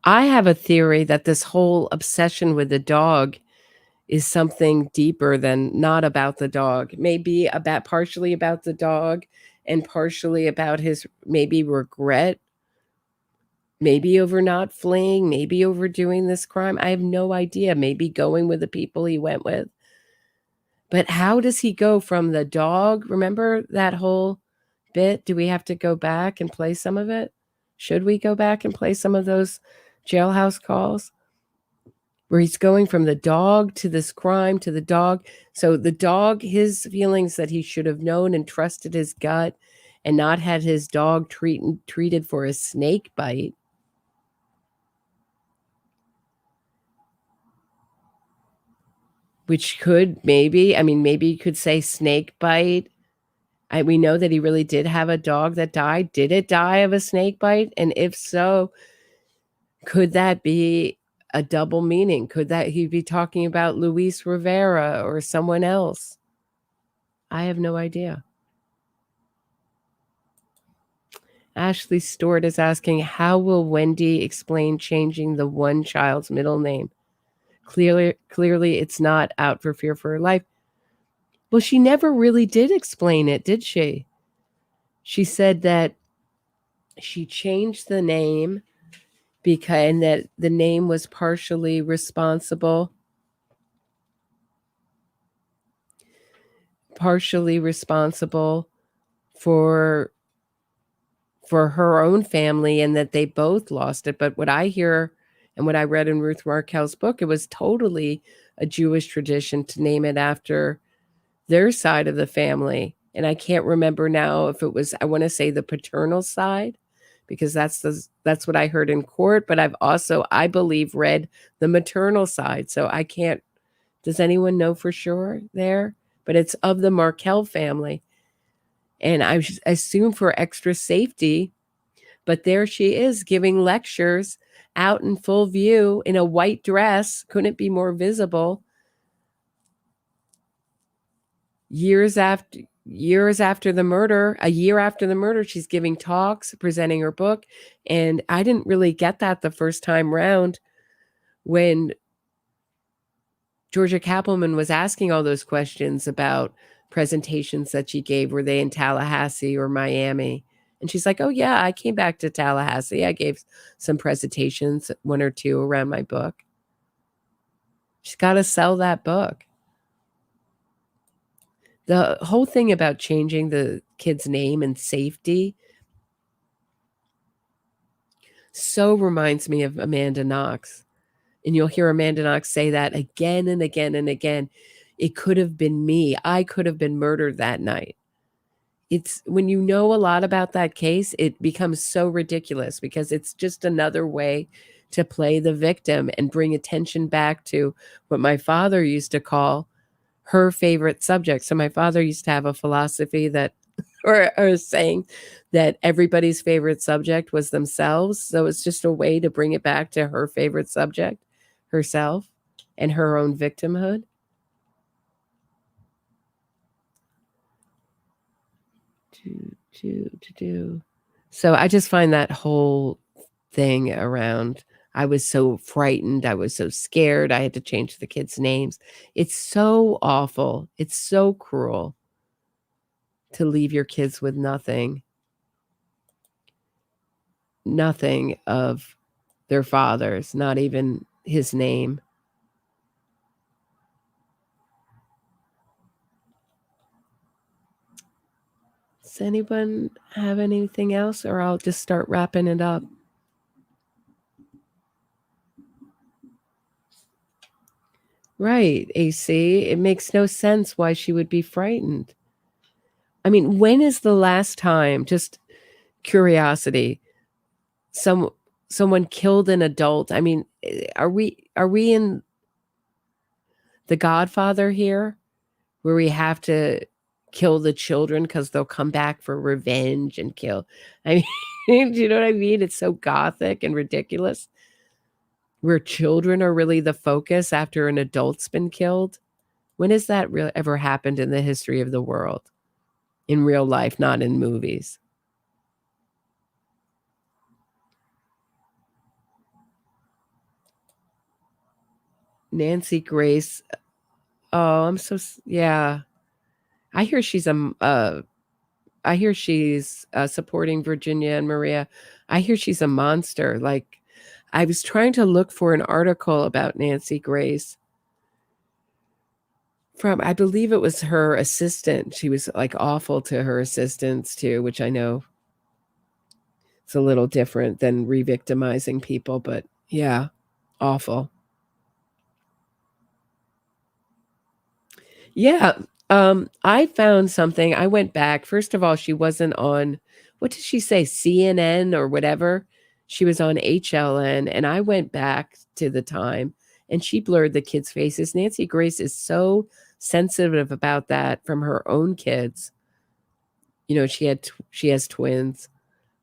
I have a theory that this whole obsession with the dog is something deeper than not about the dog. Maybe about partially about the dog and partially about his maybe regret, maybe over not fleeing, maybe over doing this crime. I have no idea. Maybe going with the people he went with. But how does he go from the dog? Remember that whole bit? Do we have to go back and play some of it? Should we go back and play some of those jailhouse calls? Where he's going from the dog to this crime to the dog. So the dog, his feelings that he should have known and trusted his gut and not had his dog treated for a snake bite. Which could maybe, maybe you could say snake bite. We know that he really did have a dog that died. Did it die of a snake bite? And if so, could that be a double meaning? Could that he be talking about Luis Rivera or someone else? I have no idea. Ashley Stewart is asking, how will Wendi explain changing the one child's middle name? Clearly it's not out for fear for her life. Well, she never really did explain it, did she? She said that she changed the name and that the name was partially responsible for her own family, and that they both lost it. But what I hear and what I read in Ruth Markel's book, it was totally a Jewish tradition to name it after their side of the family. And I can't remember now if it was, I want to say the paternal side, because that's what I heard in court. But I've also, I believe, read the maternal side. So I can't, does anyone know for sure there? But it's of the Markel family. And I assume for extra safety, but there she is giving lectures out in full view in a white dress. Couldn't be more visible. Years after the murder, a year after the murder, she's giving talks, presenting her book. And I didn't really get that the first time round when Georgia Kappelman was asking all those questions about presentations that she gave. Were they in Tallahassee or Miami? And she's like, oh, yeah, I came back to Tallahassee. I gave some presentations, one or two around my book. She's got to sell that book. The whole thing about changing the kid's name and safety so reminds me of Amanda Knox. And you'll hear Amanda Knox say that again and again and again. it could have been me. I could have been murdered that night. It's when you know a lot about that case, it becomes so ridiculous because it's just another way to play the victim and bring attention back to what my father used to call her favorite subject. So my father used to have a philosophy that, or saying that everybody's favorite subject was themselves. So it's just a way to bring it back to her favorite subject, herself, and her own victimhood. So I just find that whole thing around, I was so frightened, I was so scared, I had to change the kids' names. It's so awful. It's so cruel to leave your kids with nothing of their father's, not even his name. Does anyone have anything else, or I'll just start wrapping it up? Right, AC. It makes no sense why she would be frightened. I mean, when is the last time, just curiosity, someone killed an adult? I mean, are we in The Godfather here, where we have to kill the children because they'll come back for revenge and kill? I mean, do you know what I mean? It's so gothic and ridiculous. Where children are really the focus after an adult's been killed. When has that really ever happened in the history of the world? In real life, not in movies. Nancy Grace. Oh, I'm so yeah. I hear she's supporting Virginia and Maria. I hear she's a monster. Like, I was trying to look for an article about Nancy Grace from, I believe it was her assistant. She was like awful to her assistants too, which I know it's a little different than re-victimizing people, but yeah, awful. Yeah. I found something. I went back. First of all, she wasn't on, what did she say? CNN or whatever. She was on HLN. And I went back to the time and she blurred the kids' faces. Nancy Grace is so sensitive about that from her own kids. You know, she has twins,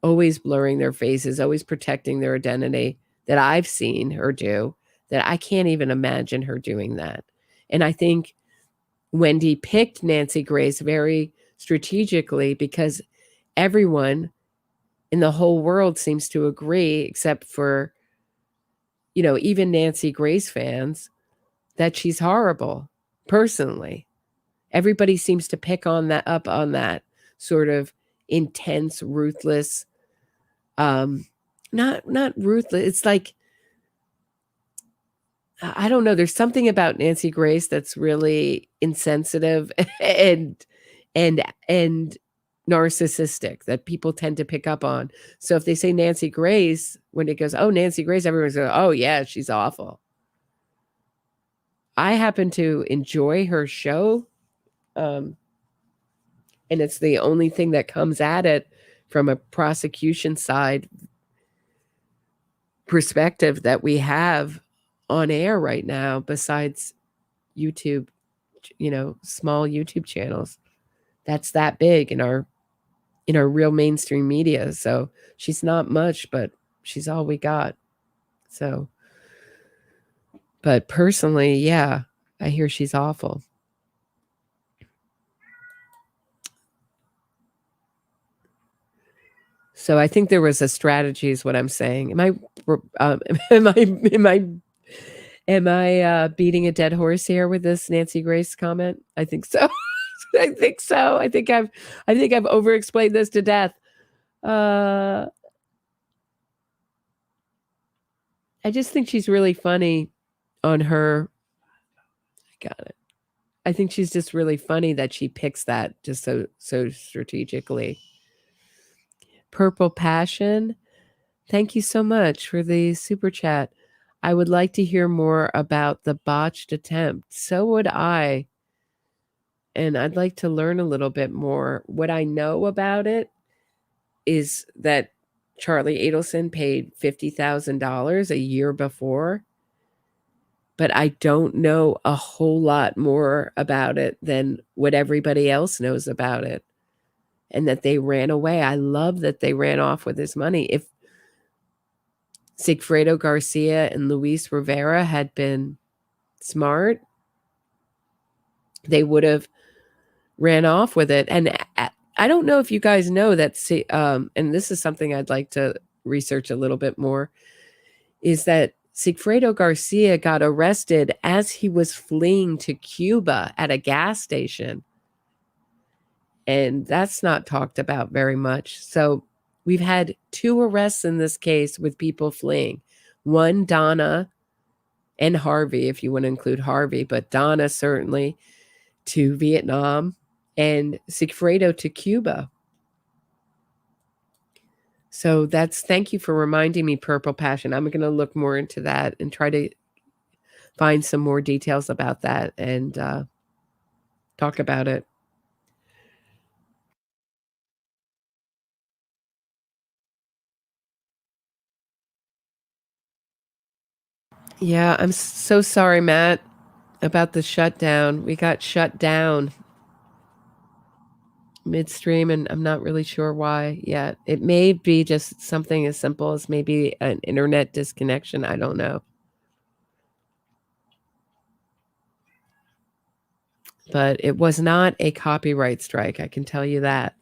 always blurring their faces, always protecting their identity, that I've seen her do, that I can't even imagine her doing that. And I think Wendi picked Nancy Grace very strategically because everyone in the whole world seems to agree, except for, you know, even Nancy Grace fans, that she's horrible. Personally, everybody seems to pick on that sort of intense, ruthless, not ruthless. It's like, I don't know. There's something about Nancy Grace that's really insensitive and and narcissistic that people tend to pick up on. So if they say Nancy Grace, when it goes, "Oh, Nancy Grace," everyone's going, "Oh yeah, she's awful." I happen to enjoy her show, and it's the only thing that comes at it from a prosecution side perspective that we have on air right now, besides YouTube, you know, small YouTube channels. That's that big in our real mainstream media. So she's not much, but she's all we got. So, but personally, yeah, I hear she's awful. So I think there was a strategy, is what I'm saying. Am I am I beating a dead horse here with this Nancy Grace comment? I think so. I think so. I think I've over-explained this to death. I just think she's really funny on her. I got it. I think she's just really funny that she picks that just so strategically. Purple Passion, thank you so much for the super chat. I would like to hear more about the botched attempt. So would I. and I'd like to learn a little bit more. What I know about it is that Charlie Adelson paid $50,000 a year before, but I don't know a whole lot more about it than what everybody else knows about it, and that they ran away. I love that they ran off with his money. If Sigfredo Garcia and Luis Rivera had been smart, they would have ran off with it. And I don't know if you guys know that, and this is something I'd like to research a little bit more, is that Sigfredo Garcia got arrested as he was fleeing to Cuba at a gas station. And that's not talked about very much. So we've had 2 arrests in this case with people fleeing. One, Donna, and Harvey, if you want to include Harvey, but Donna certainly to Vietnam, and Sigfredo to Cuba. So thank you for reminding me, Purple Passion. I'm going to look more into that and try to find some more details about that and talk about it. Yeah, I'm so sorry, Matt, about the shutdown. We got shut down midstream, and I'm not really sure why yet. It may be just something as simple as maybe an internet disconnection. I don't know. But it was not a copyright strike, I can tell you that.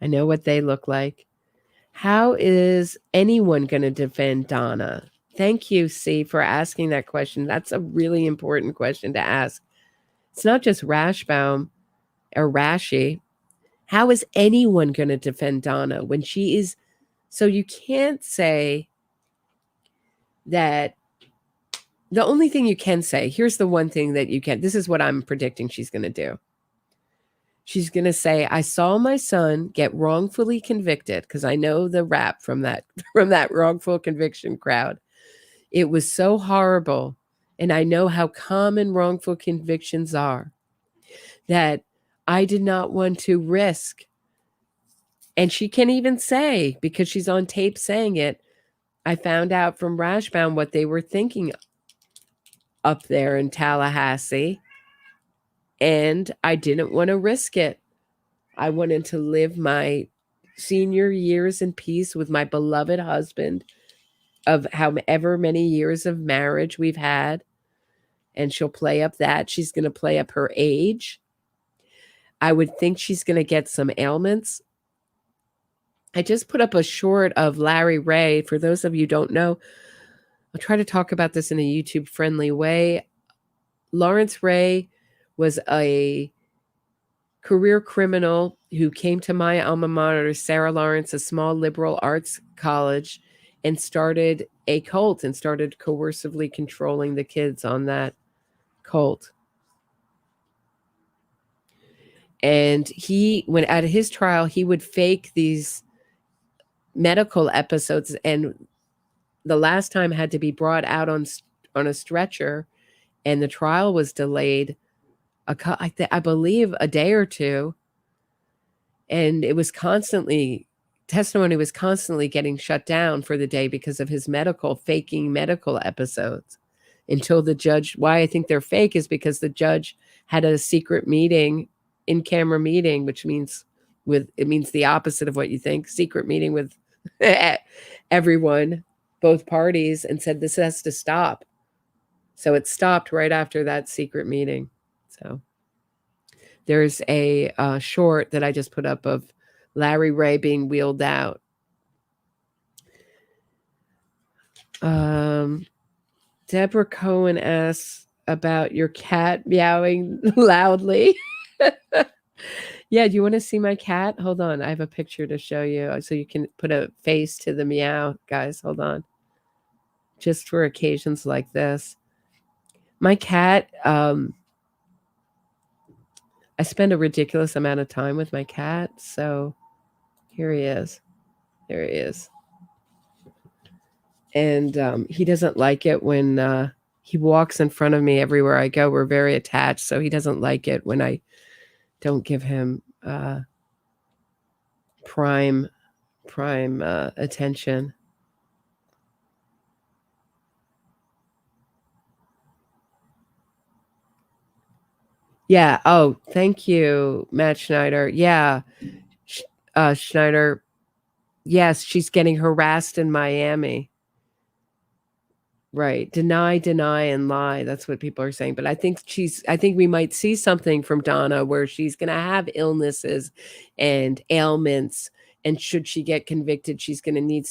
I know what they look like. How is anyone going to defend Donna? Thank you, C, for asking that question. That's a really important question to ask. It's not just Rashbaum or Rashi. How is anyone going to defend Donna when she is? So you can't say that. The only thing you can say, here's the one thing that you can, this is what I'm predicting she's going to do. She's going to say, I saw my son get wrongfully convicted, because I know the rap from that wrongful conviction crowd. It was so horrible, and I know how common wrongful convictions are, that I did not want to risk. And she can even say, because she's on tape saying it, I found out from Rashbaum what they were thinking up there in Tallahassee, and I didn't want to risk it. I wanted to live my senior years in peace with my beloved husband of however many years of marriage we've had. And she'll play up that. She's going to play up her age. I would think she's going to get some ailments. I just put up a short of Larry Ray. For those of you who don't know, I'll try to talk about this in a YouTube friendly way. Lawrence Ray was a career criminal who came to my alma mater, Sarah Lawrence, a small liberal arts college, and started a cult and started coercively controlling the kids on that cult. And he, when at his trial, he would fake these medical episodes, and the last time had to be brought out on a stretcher, and the trial was delayed I believe a day or two, and it was testimony was constantly getting shut down for the day because of his faking medical episodes, until the judge. Why I think they're fake is because the judge had a secret meeting, in-camera meeting, which means the opposite of what you think, secret meeting with everyone, both parties, and said this has to stop. So it stopped right after that secret meeting. So there's a short that I just put up of Larry Ray being wheeled out. Deborah Cohen asks about your cat meowing loudly. Yeah, do you want to see my cat? Hold on, I have a picture to show you so you can put a face to the meow, guys. Hold on. Just for occasions like this. My cat, I spend a ridiculous amount of time with my cat, so here he is. There he is. And he doesn't like it when He walks in front of me everywhere I go. We're very attached, so he doesn't like it when I don't give him prime attention. Yeah. Oh, thank you, Matt Schneider. Yeah. Schneider. Yes, she's getting harassed in Miami. Right. Deny, and lie. That's what people are saying. But I think we might see something from Donna where she's going to have illnesses and ailments. And should she get convicted, she's going to need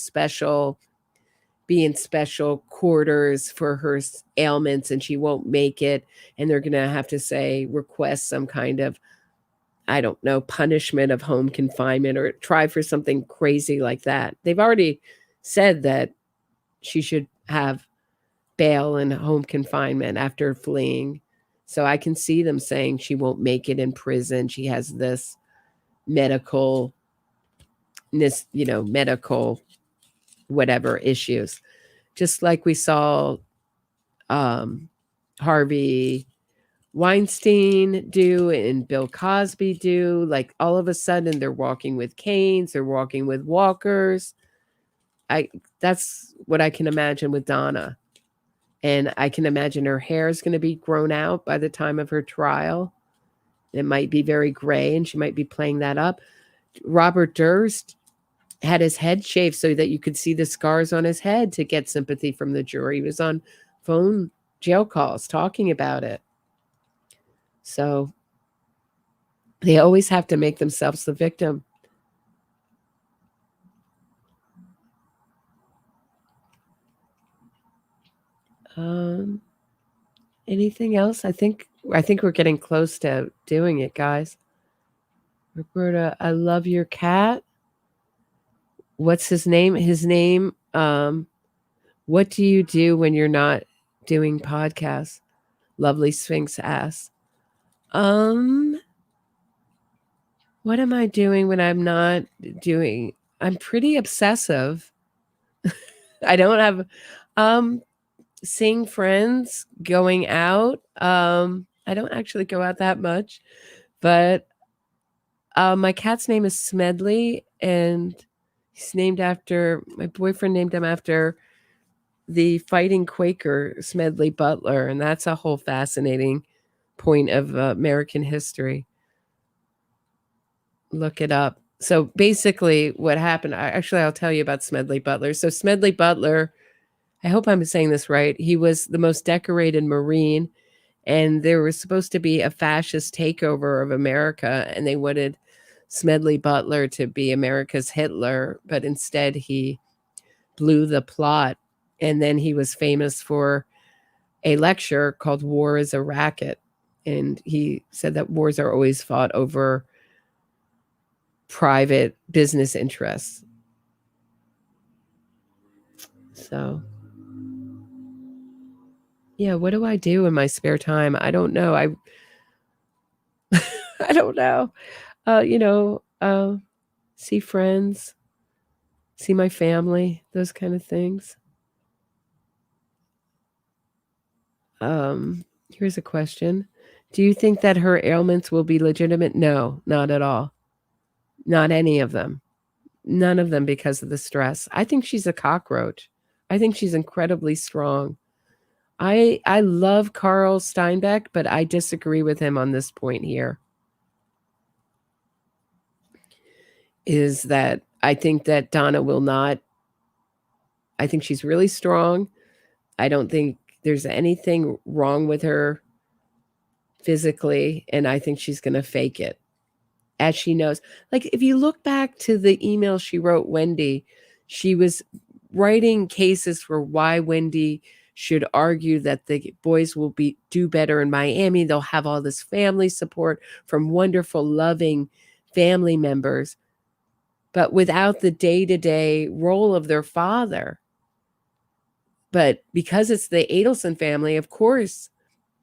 be in special quarters for her ailments, and she won't make it. And they're going to have to request some kind of, I don't know, punishment of home confinement or try for something crazy like that. They've already said that she should have bail and home confinement after fleeing. So I can see them saying she won't make it in prison. She has this medical whatever issues. Just like we saw Harvey Weinstein do and Bill Cosby do. Like all of a sudden they're walking with canes, they're walking with walkers. That's what I can imagine with Donna. And I can imagine her hair is going to be grown out by the time of her trial. It might be very gray, and she might be playing that up. Robert Durst had his head shaved so that you could see the scars on his head to get sympathy from the jury. He was on phone jail calls talking about it. So they always have to make themselves the victim. Anything else? I think we're getting close to doing it, guys. Roberta, I love your cat. What's his name? What do you do when you're not doing podcasts? Lovely Sphinx asks. What am I doing when I'm not doing? I'm pretty obsessive. I don't have seeing friends, going out. I don't actually go out that much, but my cat's name is Smedley, and he's named after my boyfriend named him after the fighting Quaker Smedley Butler, and that's a whole fascinating point of American history. Look it up. So basically what happened, I'll tell you about Smedley Butler. So Smedley Butler, I hope I'm saying this right, he was the most decorated Marine, and there was supposed to be a fascist takeover of America, and they wanted Smedley Butler to be America's Hitler, but instead he blew the plot. And then he was famous for a lecture called War is a Racket. And he said that wars are always fought over private business interests. So, yeah, what do I do in my spare time? I don't know. I don't know. See friends, see my family, those kind of things. Here's a question. Do you think that her ailments will be legitimate? No, not at all. Not any of them. None of them because of the stress. I think she's a cockroach. I think she's incredibly strong. I love Carl Steinbeck, but I disagree with him on this point here. Is that I think that Donna will not. I think she's really strong. I don't think there's anything wrong with her physically, and I think she's going to fake it, as she knows. Like, if you look back to the email she wrote Wendi, she was writing cases for why Wendi should argue that the boys will do better in Miami. They'll have all this family support from wonderful, loving family members, but without the day-to-day role of their father. But because it's the Adelson family, of course,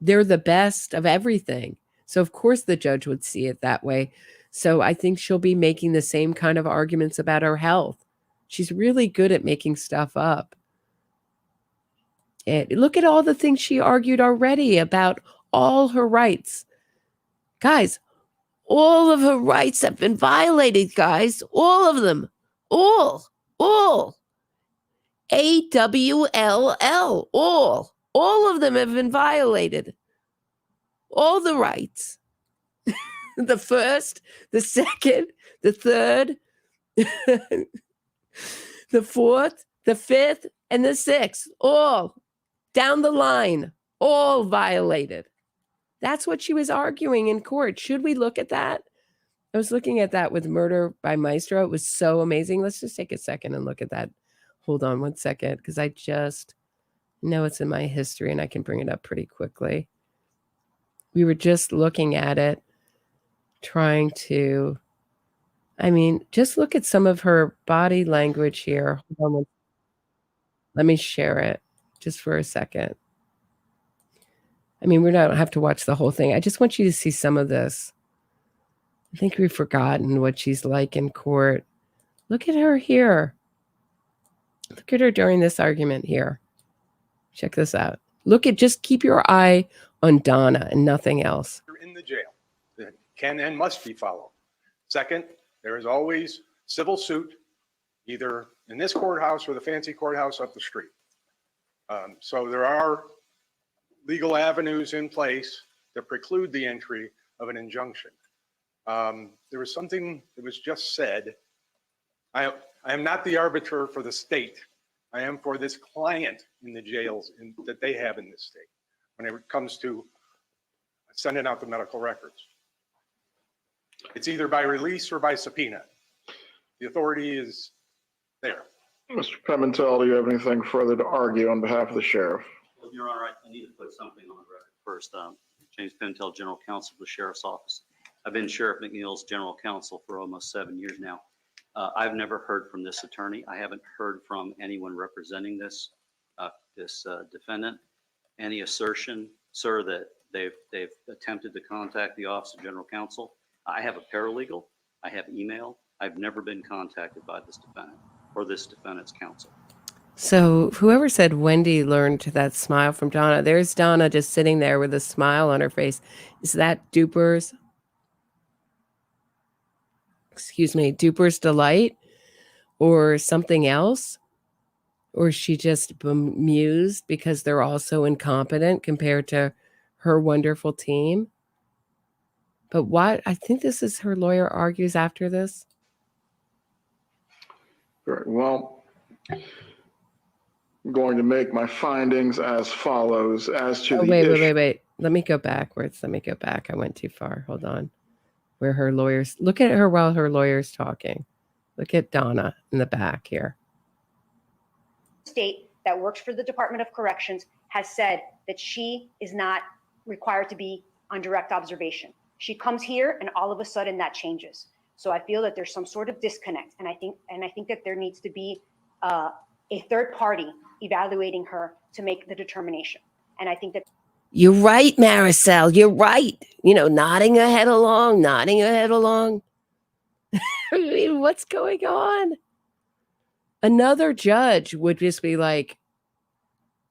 they're the best of everything. So of course the judge would see it that way. So I think she'll be making the same kind of arguments about her health. She's really good at making stuff up. Look at all the things she argued already about all her rights. Guys, all of her rights have been violated, guys. All of them. All. AWLL. All of them have been violated. All the rights. The first, the second, the third, the fourth, the fifth, and the sixth. All down the line. All violated. That's what she was arguing in court. Should we look at that? I was looking at that with Murder by Maestro. It was so amazing. Let's just take a second and look at that. Hold on one second, because I just know it's in my history and I can bring it up pretty quickly. We were just looking at it, trying to, just look at some of her body language here. Hold on. Let me share it just for a second. We don't have to watch the whole thing. I just want you to see some of this. I think we've forgotten what she's like in court. Look at her here. Look at her during this argument here. Check this out. Just keep your eye on Donna and nothing else. You're in the jail that can and must be followed. Second, there is always civil suit, either in this courthouse or the fancy courthouse up the street. So there are legal avenues in place that preclude the entry of an injunction. There was something that was just said. I am not the arbiter for the state. I am for this client in the jails that they have in this state when it comes to sending out the medical records. It's either by release or by subpoena. The authority is there. Mr. Pimentel, do you have anything further to argue on behalf of the sheriff? Well, Your Honor, I need to put something on the record first. James Pimentel, General Counsel of the Sheriff's Office. I've been Sheriff McNeil's General Counsel for almost 7 years now. I've never heard from this attorney. I haven't heard from anyone representing this defendant. Any assertion, sir, that they've attempted to contact the Office of General Counsel. I have a paralegal. I have email. I've never been contacted by this defendant or this defendant's counsel. So whoever said Wendi learned that smile from Donna, there's Donna just sitting there with a smile on her face. Is that Duper's? Duper's delight or something else? Or is she just bemused because they're all so incompetent compared to her wonderful team? But what? I think this is her lawyer argues after this. Very well. I'm going to make my findings as follows as to wait. Let me go backwards. I went too far. Hold on. Where her lawyers, look at her while her lawyer's talking. Look at Donna in the back here. State that works for the Department of Corrections has said that she is not required to be on direct observation. She comes here and all of a sudden that changes. So I feel that there's some sort of disconnect. And I think that there needs to be a third party evaluating her to make the determination. And I think that you're right, Maricel. You're right. Nodding her head along. What's going on? Another judge would just be like,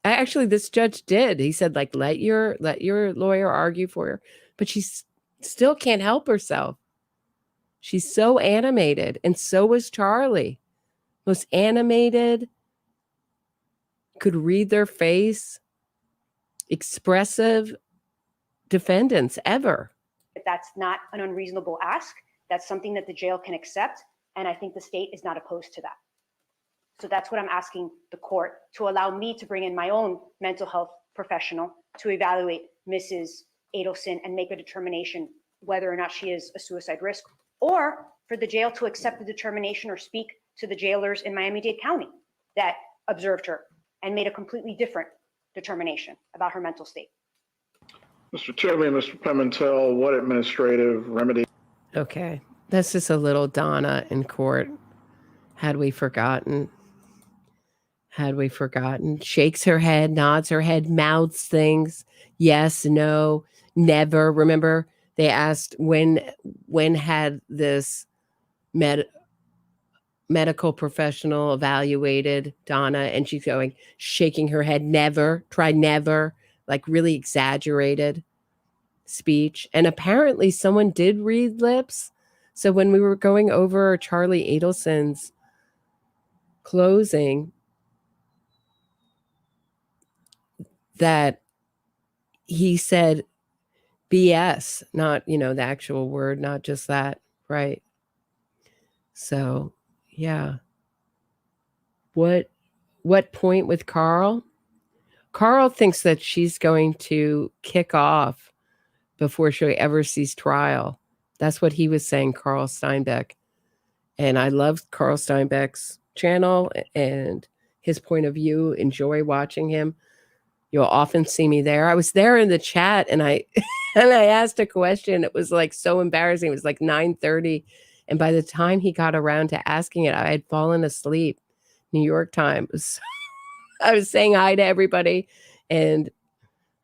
actually, this judge did. He said, let your lawyer argue for her. But she still can't help herself. She's so animated. And so was Charlie. Most animated. Could read their face. Expressive defendants ever. that's not an unreasonable ask. That's something that the jail can accept. And I think the state is not opposed to that. So that's what I'm asking the court to allow me to bring in my own mental health professional to evaluate Mrs. Adelson and make a determination whether or not she is a suicide risk, or for the jail to accept the determination or speak to the jailers in Miami-Dade County that observed her and made a completely different determination about her mental state. Mr. Tilley and Mr. Pimentel, what administrative remedy? Okay, that's just a little Donna in court. Had we forgotten? Had we forgotten? Shakes her head, nods her head, mouths things. Yes, no, never. Remember, they asked when had this medical professional evaluated Donna, and she's going, shaking her head, never, try never, like really exaggerated speech. And apparently someone did read lips. So when we were going over Charlie Adelson's closing, that he said BS, not, the actual word, not just that, right? So, yeah. What point with Carl? Carl thinks that she's going to kick off before she ever sees trial. That's what he was saying, Carl Steinbeck. And I love Carl Steinbeck's channel and his point of view. Enjoy watching him. You'll often see me there. I was there in the chat, and I and I asked a question. It was like so embarrassing. It was like 9:30, and by the time he got around to asking it, I had fallen asleep. New York time. I was saying hi to everybody, and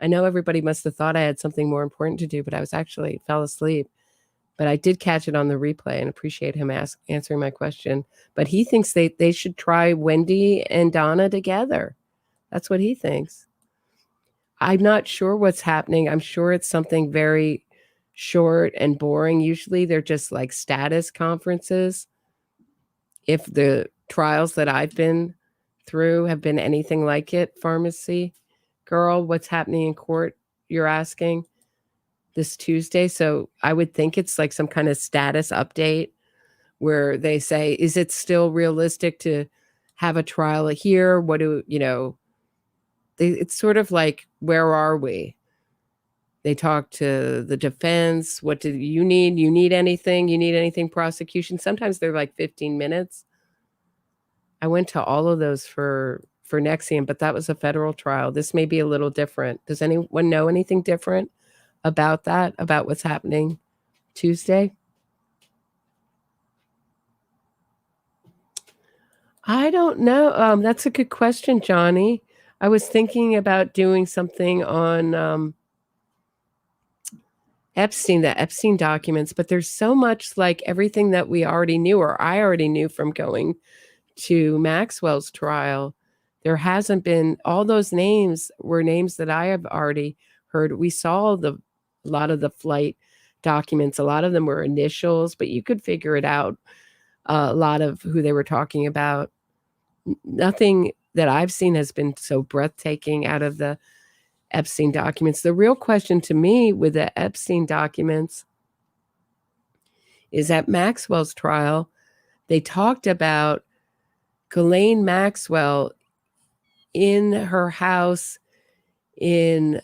I know everybody must have thought I had something more important to do, but I was actually fell asleep. But I did catch it on the replay and appreciate him answering my question. But he thinks they should try Wendi and Donna together. That's what he thinks. I'm not sure what's happening. I'm sure it's something very short and boring. Usually they're just like status conferences. If the trials that I've been through have been anything like it, pharmacy girl, what's happening in court, you're asking, this Tuesday. So I would think it's like some kind of status update where they say, is it still realistic to have a trial here? What do, it's sort of like, where are we? They talk to the defense. What do you need? You need anything? You need anything? Prosecution. Sometimes they're like 15 minutes. I went to all of those for Nexium, but that was a federal trial. This may be a little different. Does anyone know anything different about that, about what's happening Tuesday? I don't know. That's a good question, Johnny. I was thinking about doing something on Epstein, the Epstein documents, but there's so much like everything that we already knew, or I already knew from going to Maxwell's trial. There hasn't been, all those names were names that I have already heard. We saw a lot of the flight documents. A lot of them were initials, but you could figure it out. A lot of who they were talking about. Nothing that I've seen has been so breathtaking out of the Epstein documents. The real question to me with the Epstein documents is at Maxwell's trial, they talked about Ghislaine Maxwell in her house in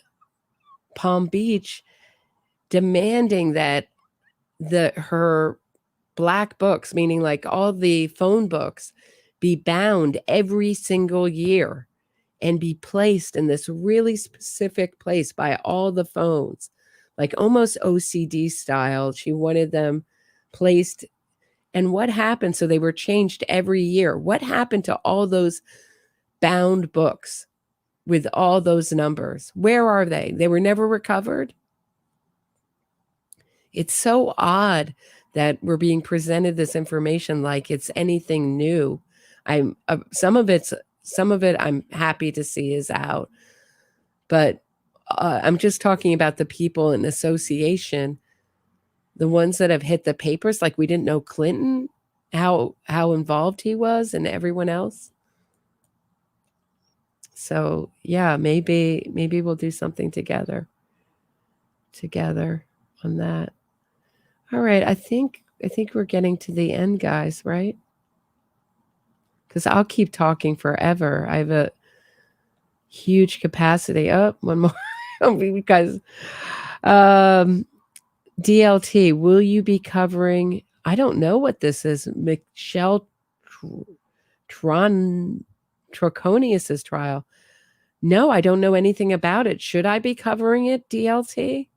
Palm Beach demanding that her black books, meaning like all the phone books, be bound every single year and be placed in this really specific place by all the phones, like almost OCD style. She wanted them placed. And what happened? So they were changed every year. What happened to all those bound books with all those numbers? Where are they? They were never recovered. It's so odd that we're being presented this information like it's anything new. Some of it I'm happy to see is out, but I'm just talking about the people in association, the ones that have hit the papers. Like we didn't know Clinton, how involved he was, and everyone else. So yeah, maybe we'll do something together on that. All right, I think we're getting to the end, guys, right? Because I'll keep talking forever. I have a huge capacity. Oh, one more. Because DLT, will you be covering, I don't know what this is, Michelle Trachonius's trial. No, I don't know anything about it. Should I be covering it, DLT?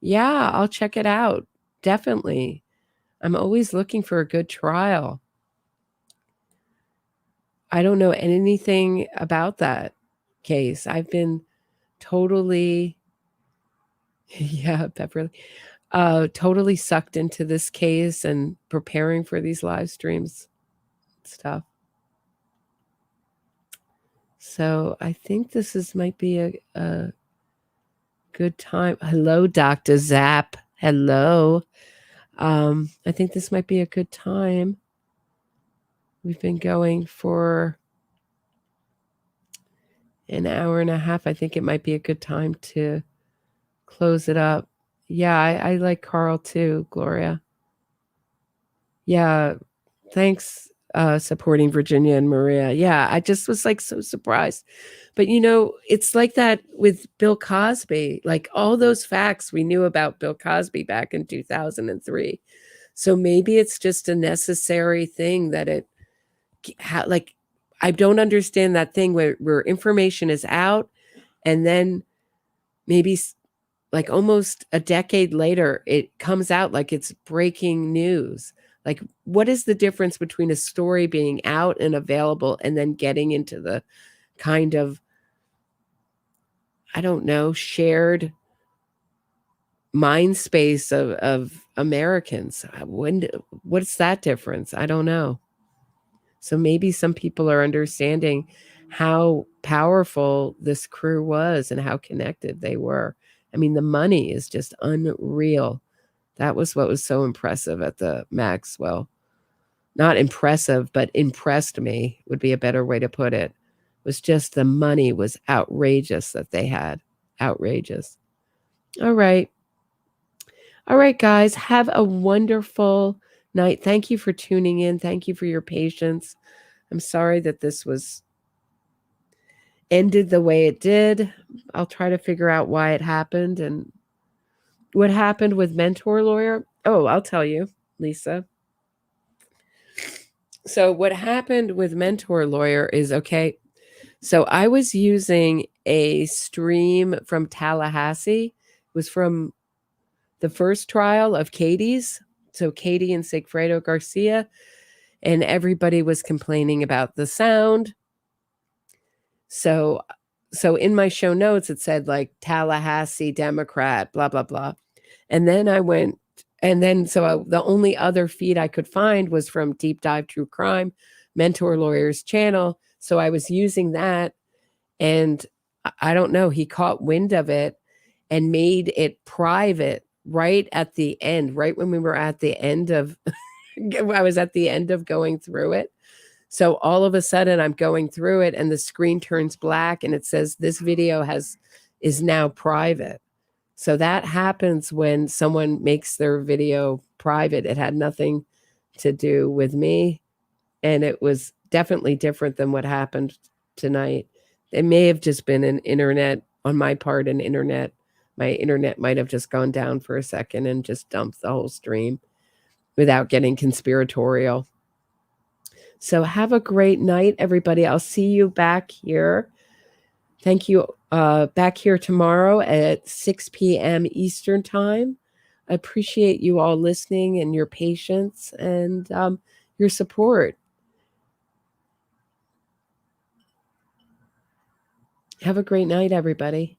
Yeah, I'll check it out. Definitely. I'm always looking for a good trial. I don't know anything about that case. I've been totally, yeah, Beverly, totally sucked into this case and preparing for these live streams. stuff. So I think this might be a good time. Hello, Dr. Zap. Hello. I think this might be a good time. We've been going for an hour and a half. I think it might be a good time to close it up. Yeah, I like Carl too, Gloria. Yeah, thanks supporting Virginia and Maria. Yeah, I just was like so surprised. But it's like that with Bill Cosby. Like all those facts we knew about Bill Cosby back in 2003. So maybe it's just a necessary thing that like I don't understand that thing where information is out and then maybe like almost a decade later it comes out like it's breaking news. Like what is the difference between a story being out and available and then getting into the kind of, I don't know, shared mind space of Americans? What's that difference? I don't know. So maybe some people are understanding how powerful this crew was and how connected they were. I mean, the money is just unreal. That was what was so impressive at the Maxwell. Not impressive, but impressed me would be a better way to put it. Was just the money was outrageous that they had. Outrageous. All right. All right, guys. Have a wonderful night. Thank you for tuning in. Thank you for your patience. I'm sorry that this was ended the way it did. I'll try to figure out why it happened and what happened with Mentor Lawyer. Oh, I'll tell you, Lisa. So what happened with Mentor Lawyer is, okay, so I was using a stream from Tallahassee. It was from the first trial of Katie's. So Katie and Sigfredo Garcia, and everybody was complaining about the sound. So in my show notes, it said like Tallahassee Democrat, blah, blah, blah. And then I went, and then the only other feed I could find was from Deep Dive True Crime, Mentor Lawyer's channel. So I was using that, and I don't know, he caught wind of it and made it private right at the end, right when we were at the end of, I was at the end of going through it. So all of a sudden I'm going through it and the screen turns black and it says this video is now private. So that happens when someone makes their video private. It had nothing to do with me. And it was definitely different than what happened tonight. It may have just been an internet on my part, my internet might have just gone down for a second and just dumped the whole stream without getting conspiratorial. So have a great night, everybody. I'll see you back here. Thank you. Back here tomorrow at 6 p.m. Eastern time. I appreciate you all listening and your patience and your support. Have a great night, everybody.